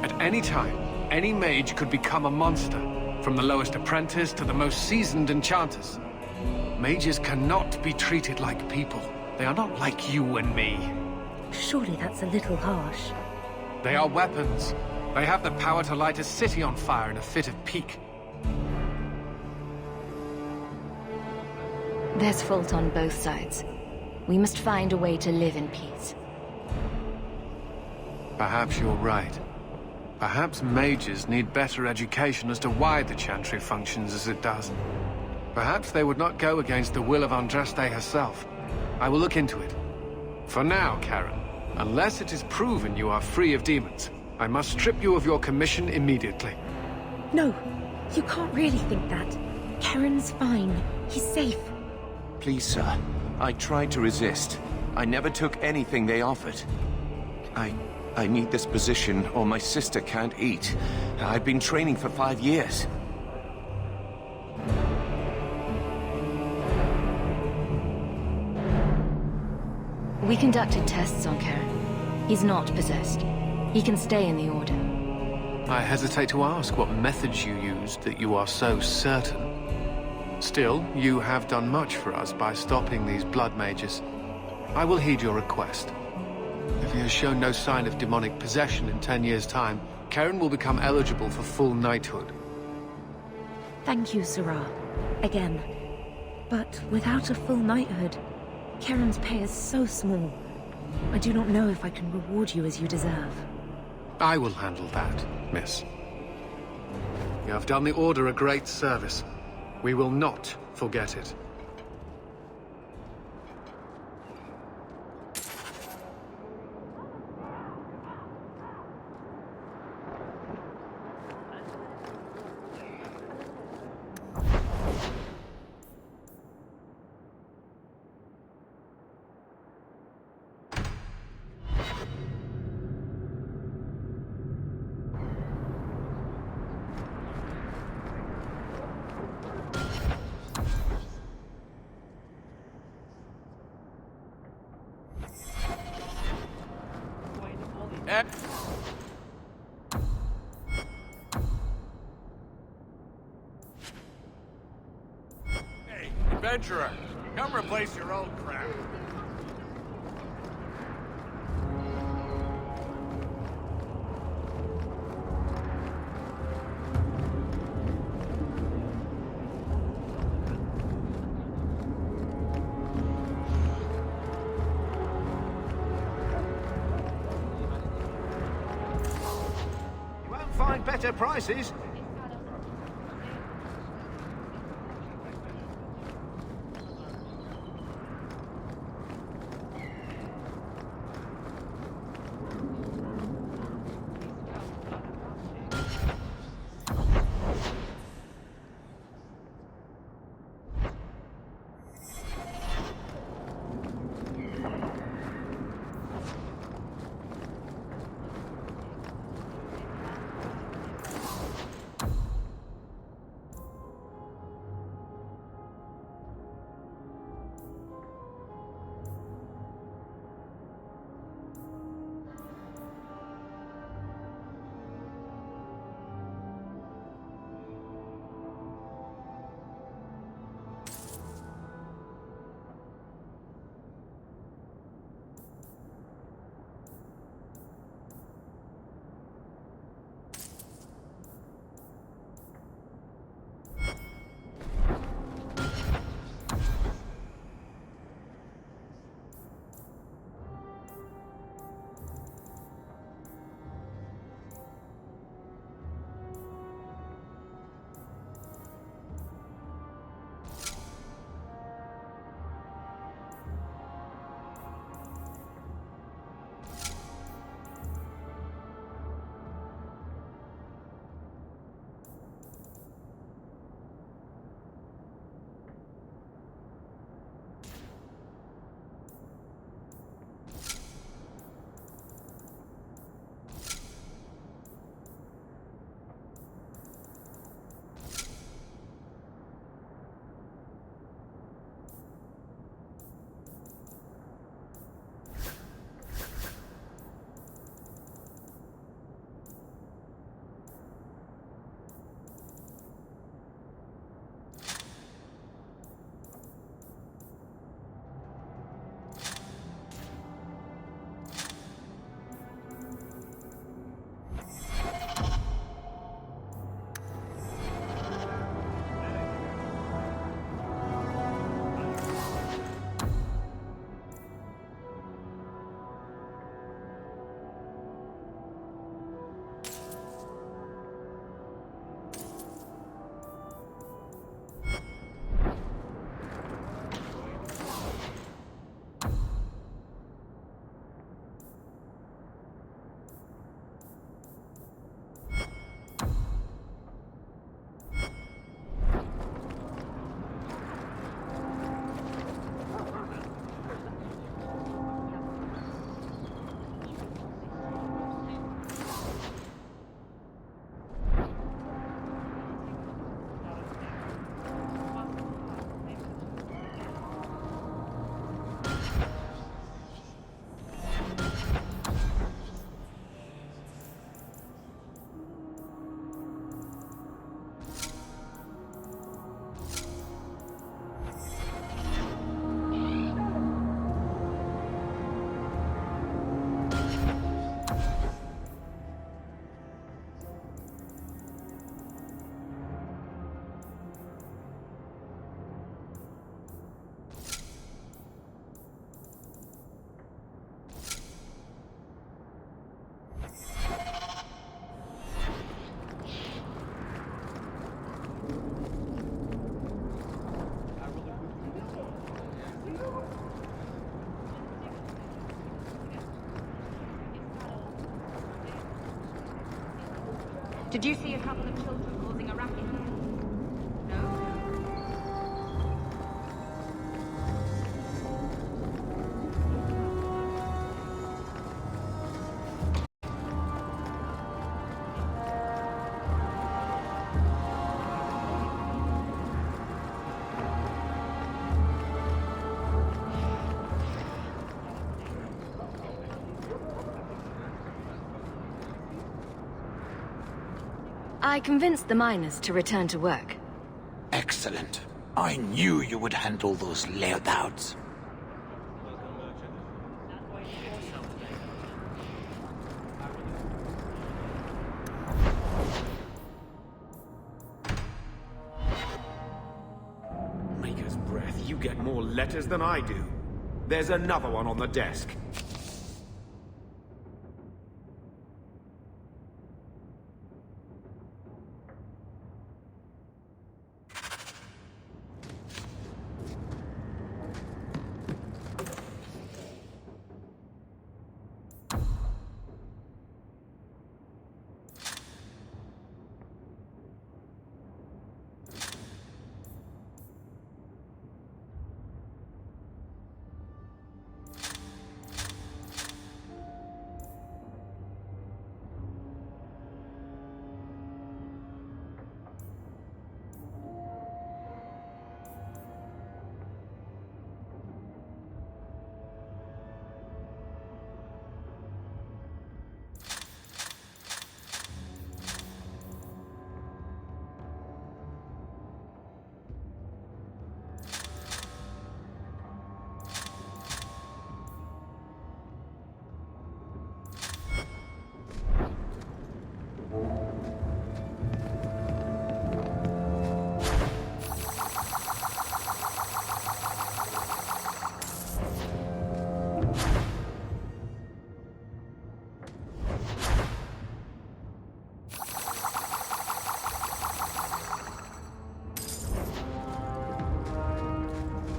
At any time, any mage could become a monster, from the lowest apprentice to the most seasoned enchanters. Mages cannot be treated like people. They are not like you and me. Surely that's a little harsh. They are weapons. They have the power to light a city on fire in a fit of pique. There's fault on both sides. We must find a way to live in peace. Perhaps you're right. Perhaps mages need better education as to why the Chantry functions as it does. Perhaps they would not go against the will of Andraste herself. I will look into it. For now, Karen, unless it is proven you are free of demons, I must strip you of your commission immediately. No, you can't really think that. Karen's fine. He's safe. Please, sir. I tried to resist. I never took anything they offered. I need this position, or my sister can't eat. I've been training for 5 years. We conducted tests on Karen. He's not possessed. He can stay in the Order. I hesitate to ask what methods you used that you are so certain. Still, you have done much for us by stopping these blood mages. I will heed your request. If he has shown no sign of demonic possession in 10 years' time, Karen will become eligible for full knighthood. Thank you, Sirrah. Again. But without a full knighthood, Karen's pay is so small. I do not know if I can reward you as you deserve. I will handle that, miss. You have done the Order a great service. We will not forget it. Hey, adventurer, come replace your old crap. Find better prices. Did you see a couple of children causing a racket? No? I convinced the miners to return to work. Excellent. I knew you would handle those layouts. Maker's breath, you get more letters than I do. There's another one on the desk.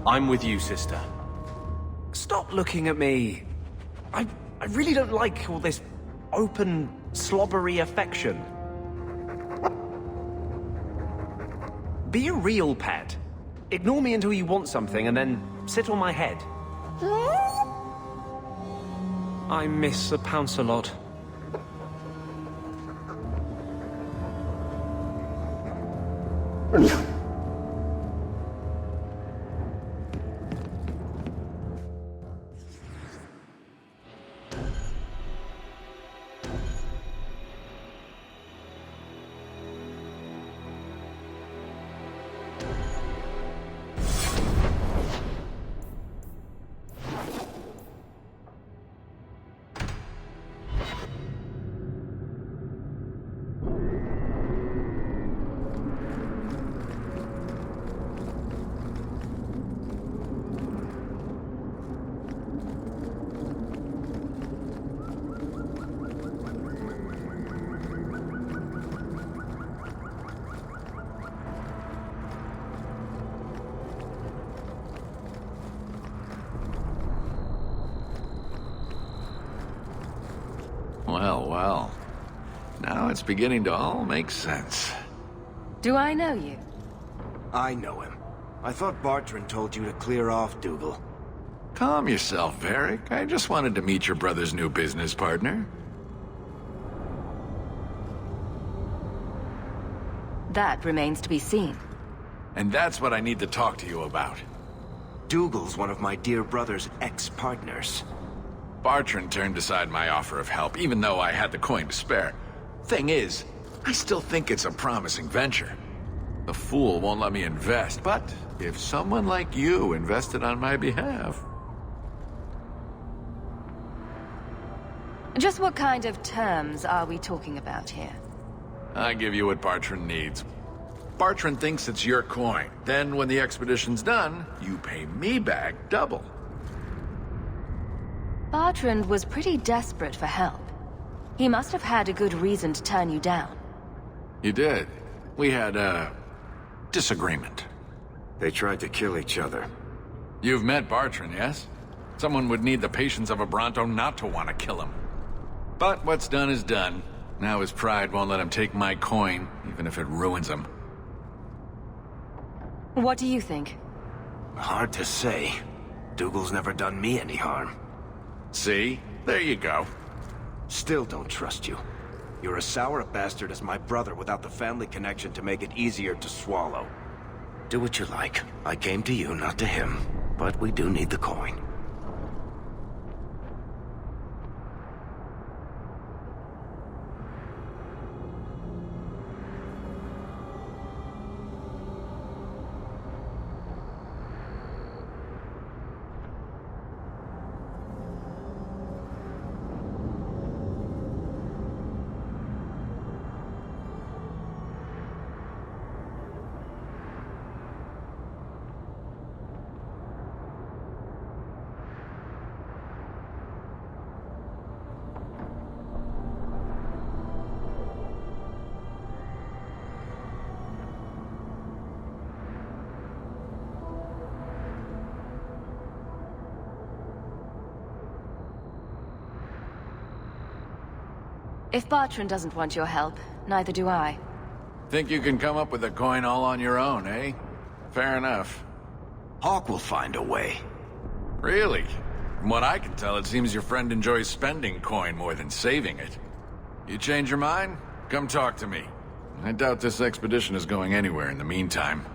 I'm with you, sister. Stop looking at me. I really don't like all this open, slobbery affection. Be a real pet. Ignore me until you want something and then sit on my head. I miss a pounce a lot. Well, well. Now it's beginning to all make sense. Do I know you? I know him. I thought Bartrand told you to clear off, Dougal. Calm yourself, Varric. I just wanted to meet your brother's new business partner. That remains to be seen. And that's what I need to talk to you about. Dougal's one of my dear brother's ex-partners. Bartrand turned aside my offer of help, even though I had the coin to spare. Thing is, I still think it's a promising venture. The fool won't let me invest, but if someone like you invested on my behalf... Just what kind of terms are we talking about here? I give you what Bartrand needs. Bartrand thinks it's your coin. Then, when the expedition's done, you pay me back double. Bartrand was pretty desperate for help. He must have had a good reason to turn you down. He did. We had a disagreement. They tried to kill each other. You've met Bartrand, yes? Someone would need the patience of a Bronto not to want to kill him. But what's done is done. Now his pride won't let him take my coin, even if it ruins him. What do you think? Hard to say. Dougal's never done me any harm. See? There you go. Still don't trust you. You're as sour a bastard as my brother without the family connection to make it easier to swallow. Do what you like. I came to you, not to him. But we do need the coin. If Bartrand doesn't want your help, neither do I. Think you can come up with a coin all on your own, eh? Fair enough. Hawke will find a way. Really? From what I can tell, it seems your friend enjoys spending coin more than saving it. You change your mind? Come talk to me. I doubt this expedition is going anywhere in the meantime.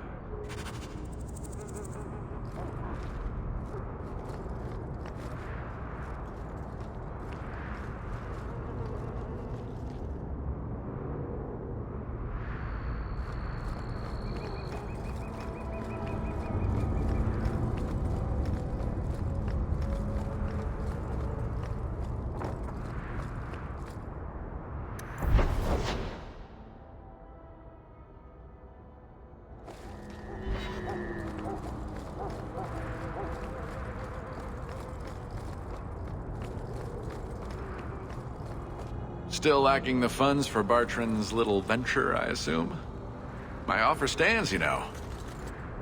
Still lacking the funds for Bartrand's little venture, I assume? My offer stands, you know.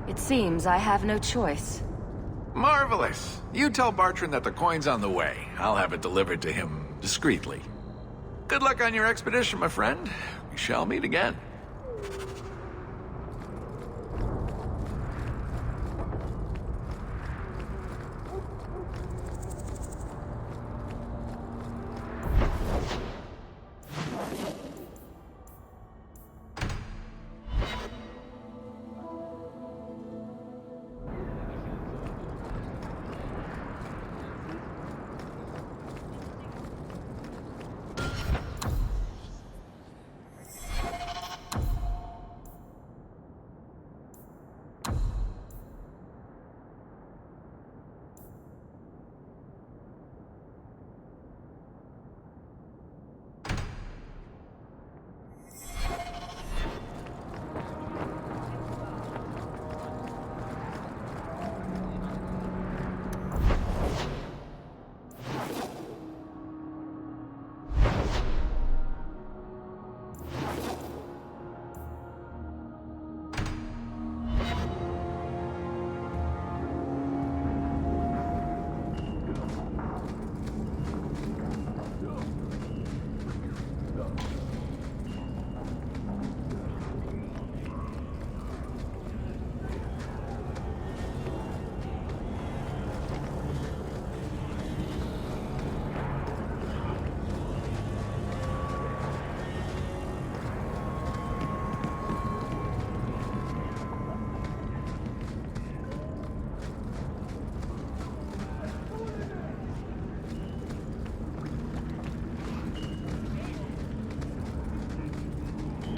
It seems I have no choice. Marvelous! You tell Bartrand that the coin's on the way. I'll have it delivered to him discreetly. Good luck on your expedition, my friend. We shall meet again.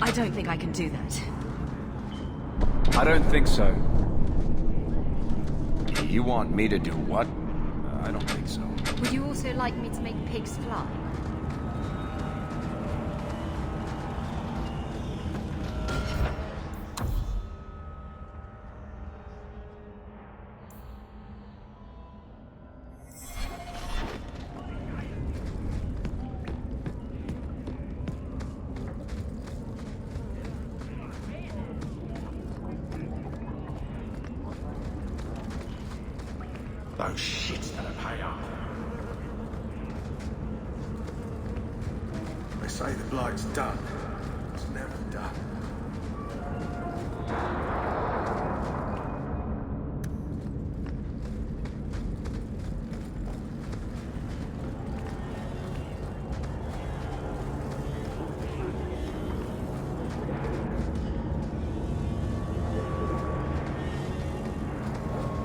I don't think I can do that. I don't think so. You want me to do what? I don't think so. Would you also like me to make pigs fly? Those shits that are paid up. I say the blight's done. It's never done.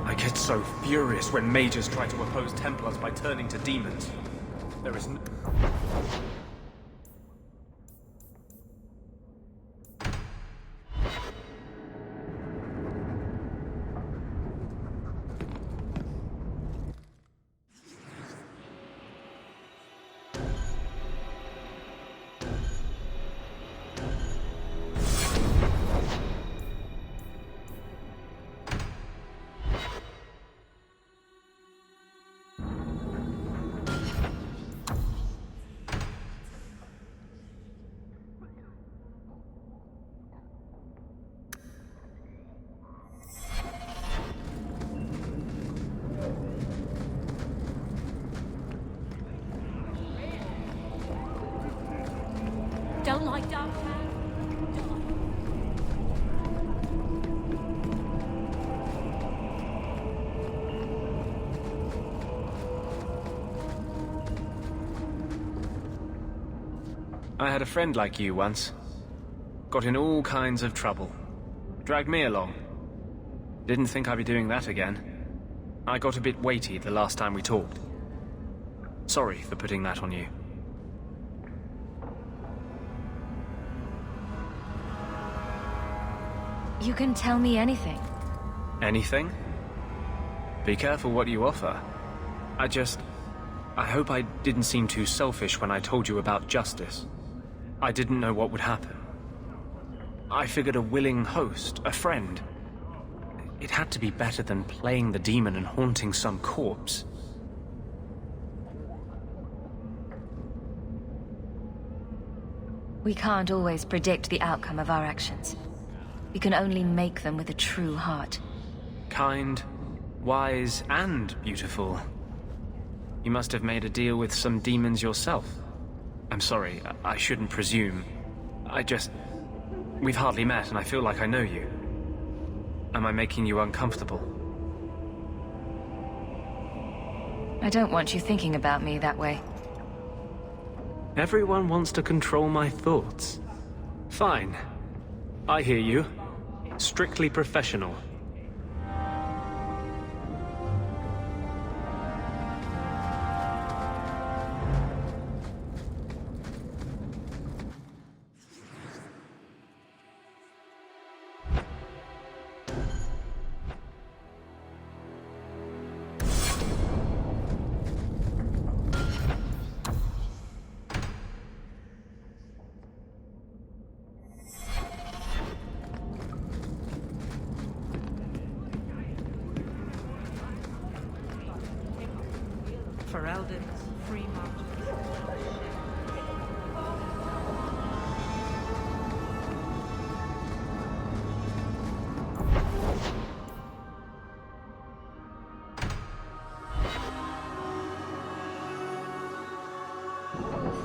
I get so furious when mages try to oppose Templars by turning to demons. There is no... Don't like dark man. I had a friend like you once. Got in all kinds of trouble. Dragged me along. Didn't think I'd be doing that again. I got a bit weighty the last time we talked. Sorry for putting that on you. You can tell me anything. Anything? Be careful what you offer. I hope I didn't seem too selfish when I told you about justice. I didn't know what would happen. I figured a willing host, a friend. It had to be better than playing the demon and haunting some corpse. We can't always predict the outcome of our actions. We can only make them with a true heart. Kind, wise, and beautiful. You must have made a deal with some demons yourself. I'm sorry, I shouldn't presume. We've hardly met, and I feel like I know you. Am I making you uncomfortable? I don't want you thinking about me that way. Everyone wants to control my thoughts. Fine. I hear you. Strictly professional.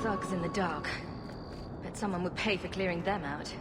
Thugs in the dark. Bet someone would pay for clearing them out.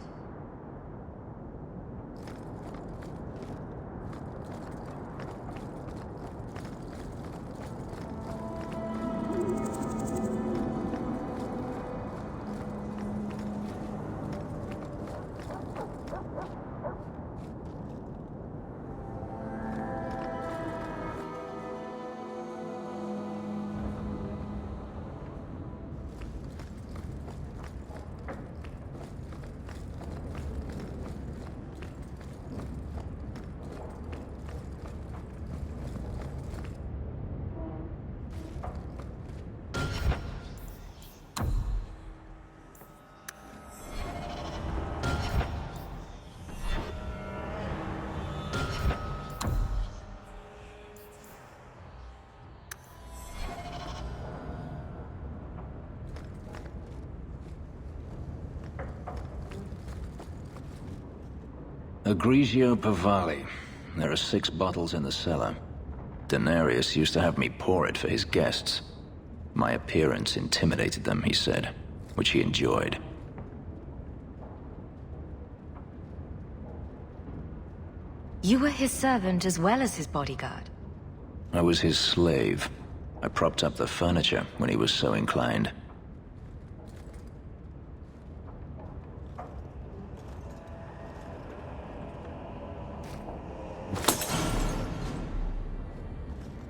Grigio Pavali. There are 6 bottles in the cellar. Denarius used to have me pour it for his guests. My appearance intimidated them, he said. which he enjoyed. You were his servant as well as his bodyguard. I was his slave. I propped up the furniture when he was so inclined.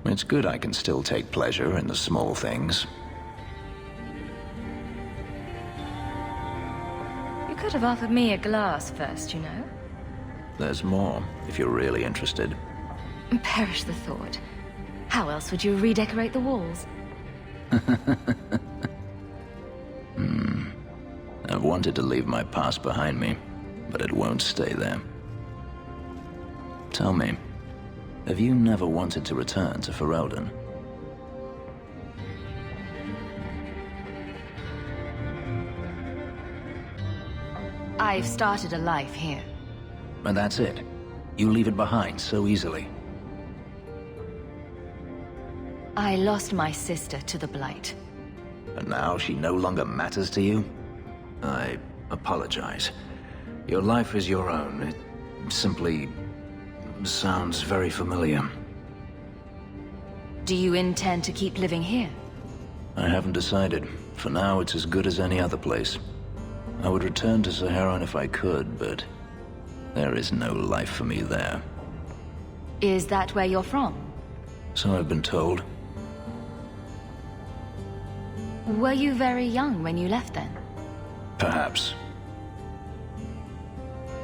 It's good I can still take pleasure in the small things. You could have offered me a glass first, you know. There's more, if you're really interested. Perish the thought. How else would you redecorate the walls? I've wanted to leave my past behind me, but it won't stay there. Tell me, have you never wanted to return to Ferelden? I've started a life here. And that's it? You leave it behind so easily? I lost my sister to the Blight. And now she no longer matters to you? I apologize. Your life is your own. It simply sounds very familiar. Do you intend to keep living here? I haven't decided. For now, it's as good as any other place. I would return to Saharan if I could, but there is no life for me there. Is that where you're from? So I've been told. Were you very young when you left then? Perhaps.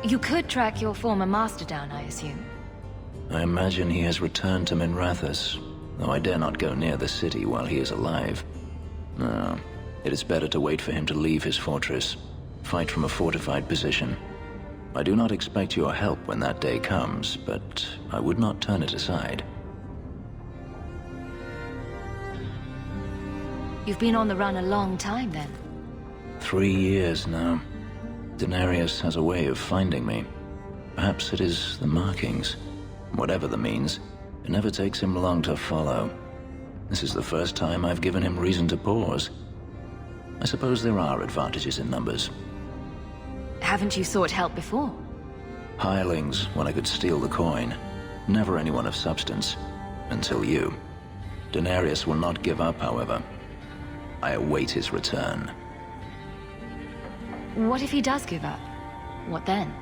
You could track your former master down, I assume. I imagine he has returned to Minrathous, though I dare not go near the city while he is alive. No, it is better to wait for him to leave his fortress, fight from a fortified position. I do not expect your help when that day comes, but I would not turn it aside. You've been on the run a long time then. 3 years now. Denarius has a way of finding me. Perhaps it is the markings. Whatever the means, it never takes him long to follow. This is the first time I've given him reason to pause. I suppose there are advantages in numbers. Haven't you sought help before? Hirelings, when I could steal the coin. Never anyone of substance. Until you. Denarius will not give up, however. I await his return. What if he does give up? What then?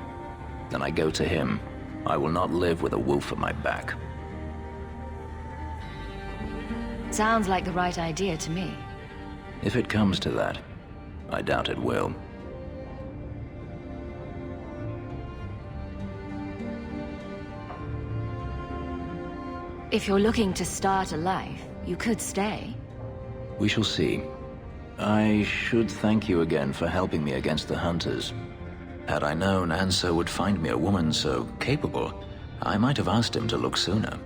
Then I go to him. I will not live with a wolf at my back. Sounds like the right idea to me. If it comes to that, I doubt it will. If you're looking to start a life, you could stay. We shall see. I should thank you again for helping me against the hunters. Had I known Anso would find me a woman so capable, I might have asked him to look sooner.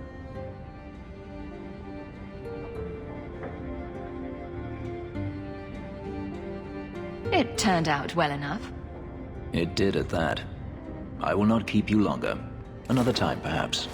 It turned out well enough. It did at that. I will not keep you longer. Another time, perhaps.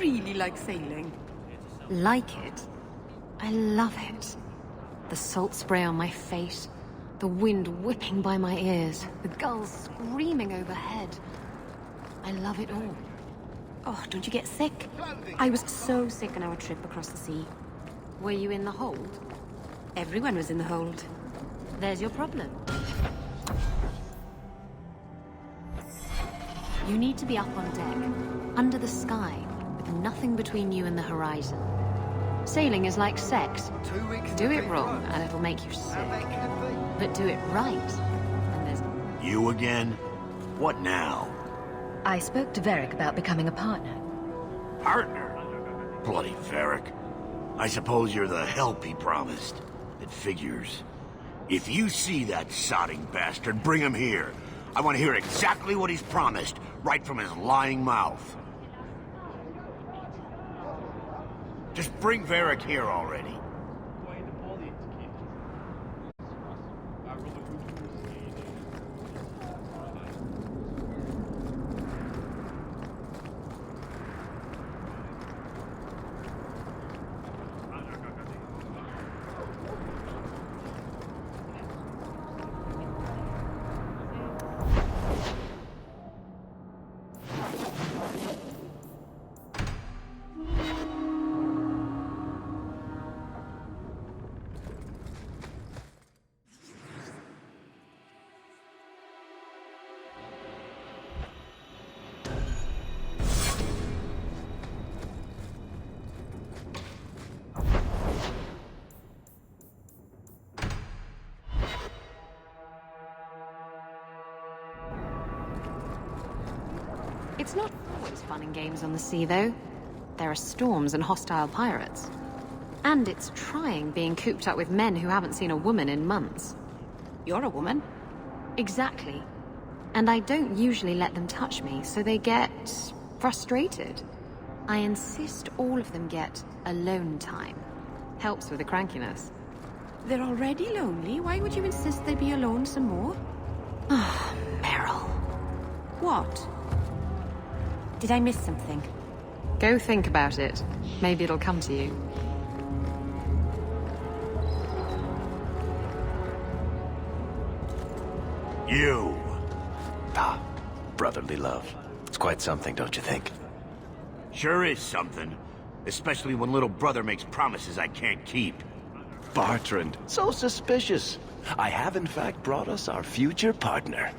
really like sailing? Like it? I love it. The salt spray on my face, the wind whipping by my ears, the gulls screaming overhead. I love it all. Oh, don't you get sick? I was so sick on our trip across the sea. Were you in the hold? Everyone was in the hold. There's your problem. You need to be up on deck, under the sky, with nothing between you and the horizon. Sailing is like sex. Do it wrong, and it'll make you sick. But do it right, and there's... You again? What now? I spoke to Varric about becoming a partner. Partner? Bloody Varric. I suppose you're the help he promised. It figures. If you see that sodding bastard, bring him here. I want to hear exactly what he's promised, right from his lying mouth. Just bring Varric here already. It's not always fun and games on the sea, though. There are storms and hostile pirates. And it's trying being cooped up with men who haven't seen a woman in months. You're a woman. Exactly. And I don't usually let them touch me, so they get... frustrated. I insist all of them get alone time. Helps with the crankiness. They're already lonely. Why would you insist they be alone some more? Ah, Meryl. What? Did I miss something? Go think about it. Maybe it'll come to you. You! Ah, brotherly love. It's quite something, don't you think? Sure is something. Especially when little brother makes promises I can't keep. Bertrand, so suspicious. I have in fact brought us our future partner.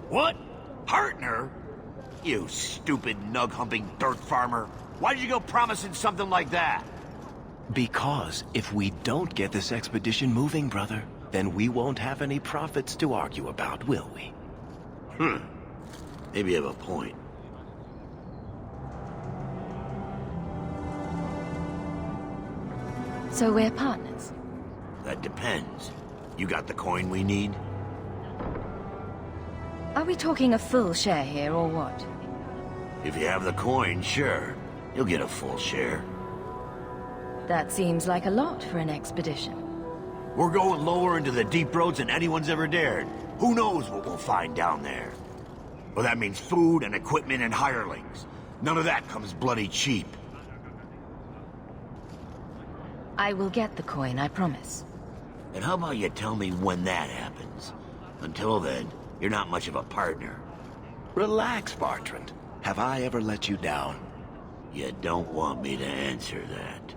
What? Partner? You stupid nug-humping dirt farmer. Why did you go promising something like that? Because if we don't get this expedition moving, brother, then we won't have any profits to argue about, will we? Maybe you have a point. So we're partners? That depends. You got the coin we need? Are we talking a full share here, or what? If you have the coin, sure. You'll get a full share. That seems like a lot for an expedition. We're going lower into the deep roads than anyone's ever dared. Who knows what we'll find down there? Well, that means food and equipment and hirelings. None of that comes bloody cheap. I will get the coin, I promise. And how about you tell me when that happens? Until then, you're not much of a partner. Relax, Bertrand. Have I ever let you down? You don't want me to answer that.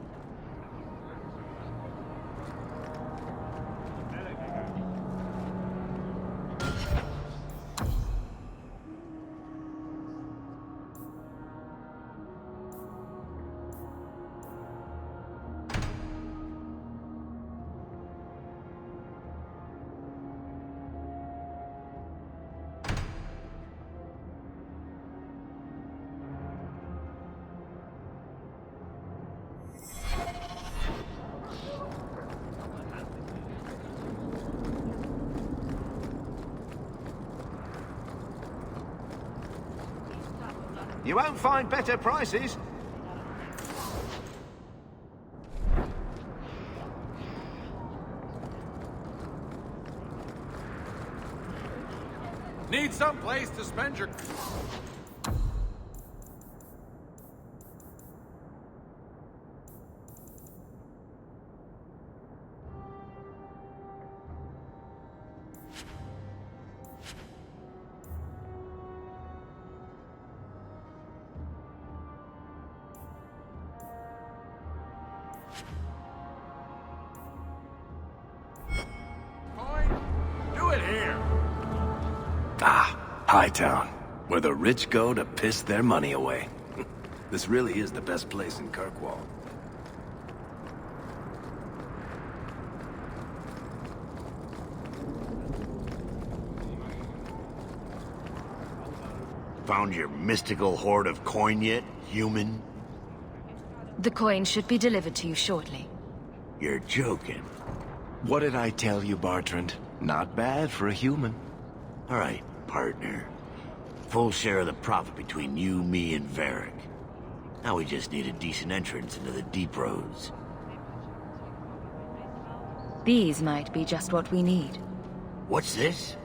You won't find better prices. Need some place to spend your... Hightown, where the rich go to piss their money away. This really is the best place in Kirkwall. Found your mystical hoard of coin yet, human? The coin should be delivered to you shortly. You're joking. What did I tell you, Bartrand? Not bad for a human. All right, partner. Full share of the profit between you, me, and Varric. Now we just need a decent entrance into the deep roads. These might be just what we need. What's this?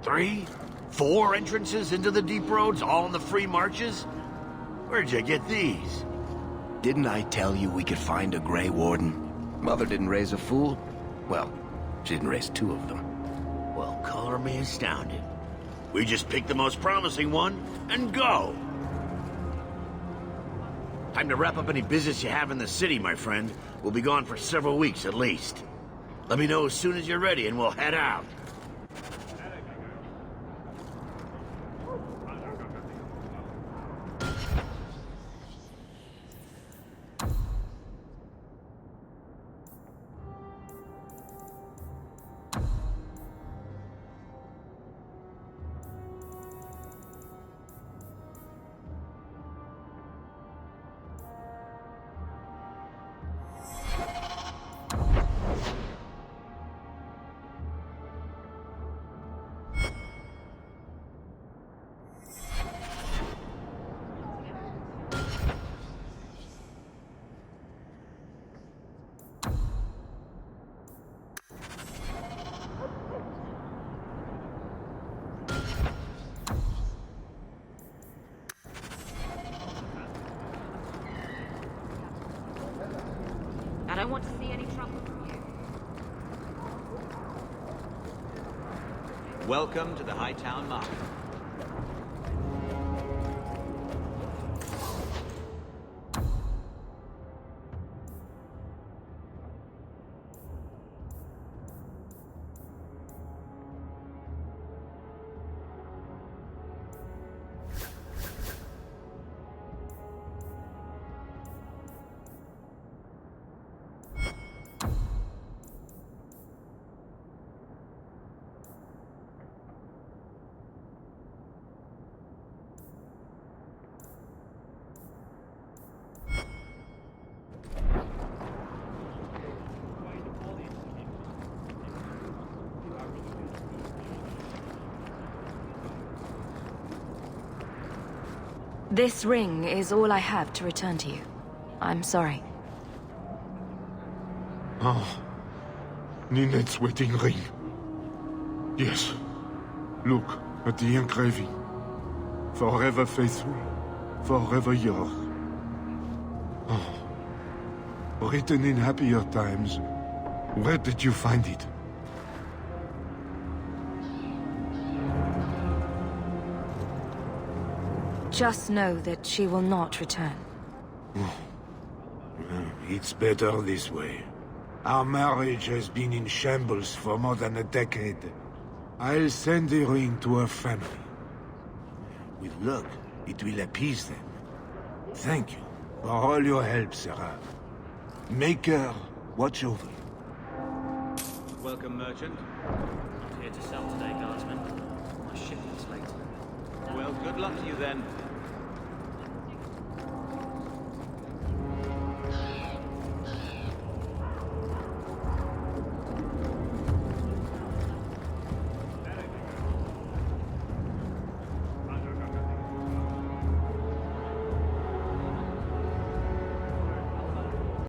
3? 4 entrances into the deep roads, all in the free marches? Where'd you get these? Didn't I tell you we could find a Grey Warden? Mother didn't raise a fool. Well, she didn't raise 2 of them. Well, color me astounded. We just pick the most promising one and go. Time to wrap up any business you have in the city, my friend. We'll be gone for several weeks at least. Let me know as soon as you're ready and we'll head out. I don't want to see any trouble from you. Welcome to the Hightown Market. This ring is all I have to return to you. I'm sorry. Ah, Ninette's wedding ring. Yes. Look at the engraving. Forever faithful, forever yours. Oh. Written in happier times. Where did you find it? Just know that she will not return. It's better this way. Our marriage has been in shambles for more than a decade. I'll send the ring to her family. With luck, it will appease them. Thank you for all your help, Sarah. Make her watch over you. Welcome, merchant. Here to sell today, guardsman. My shipment's late. Well, good luck to you then.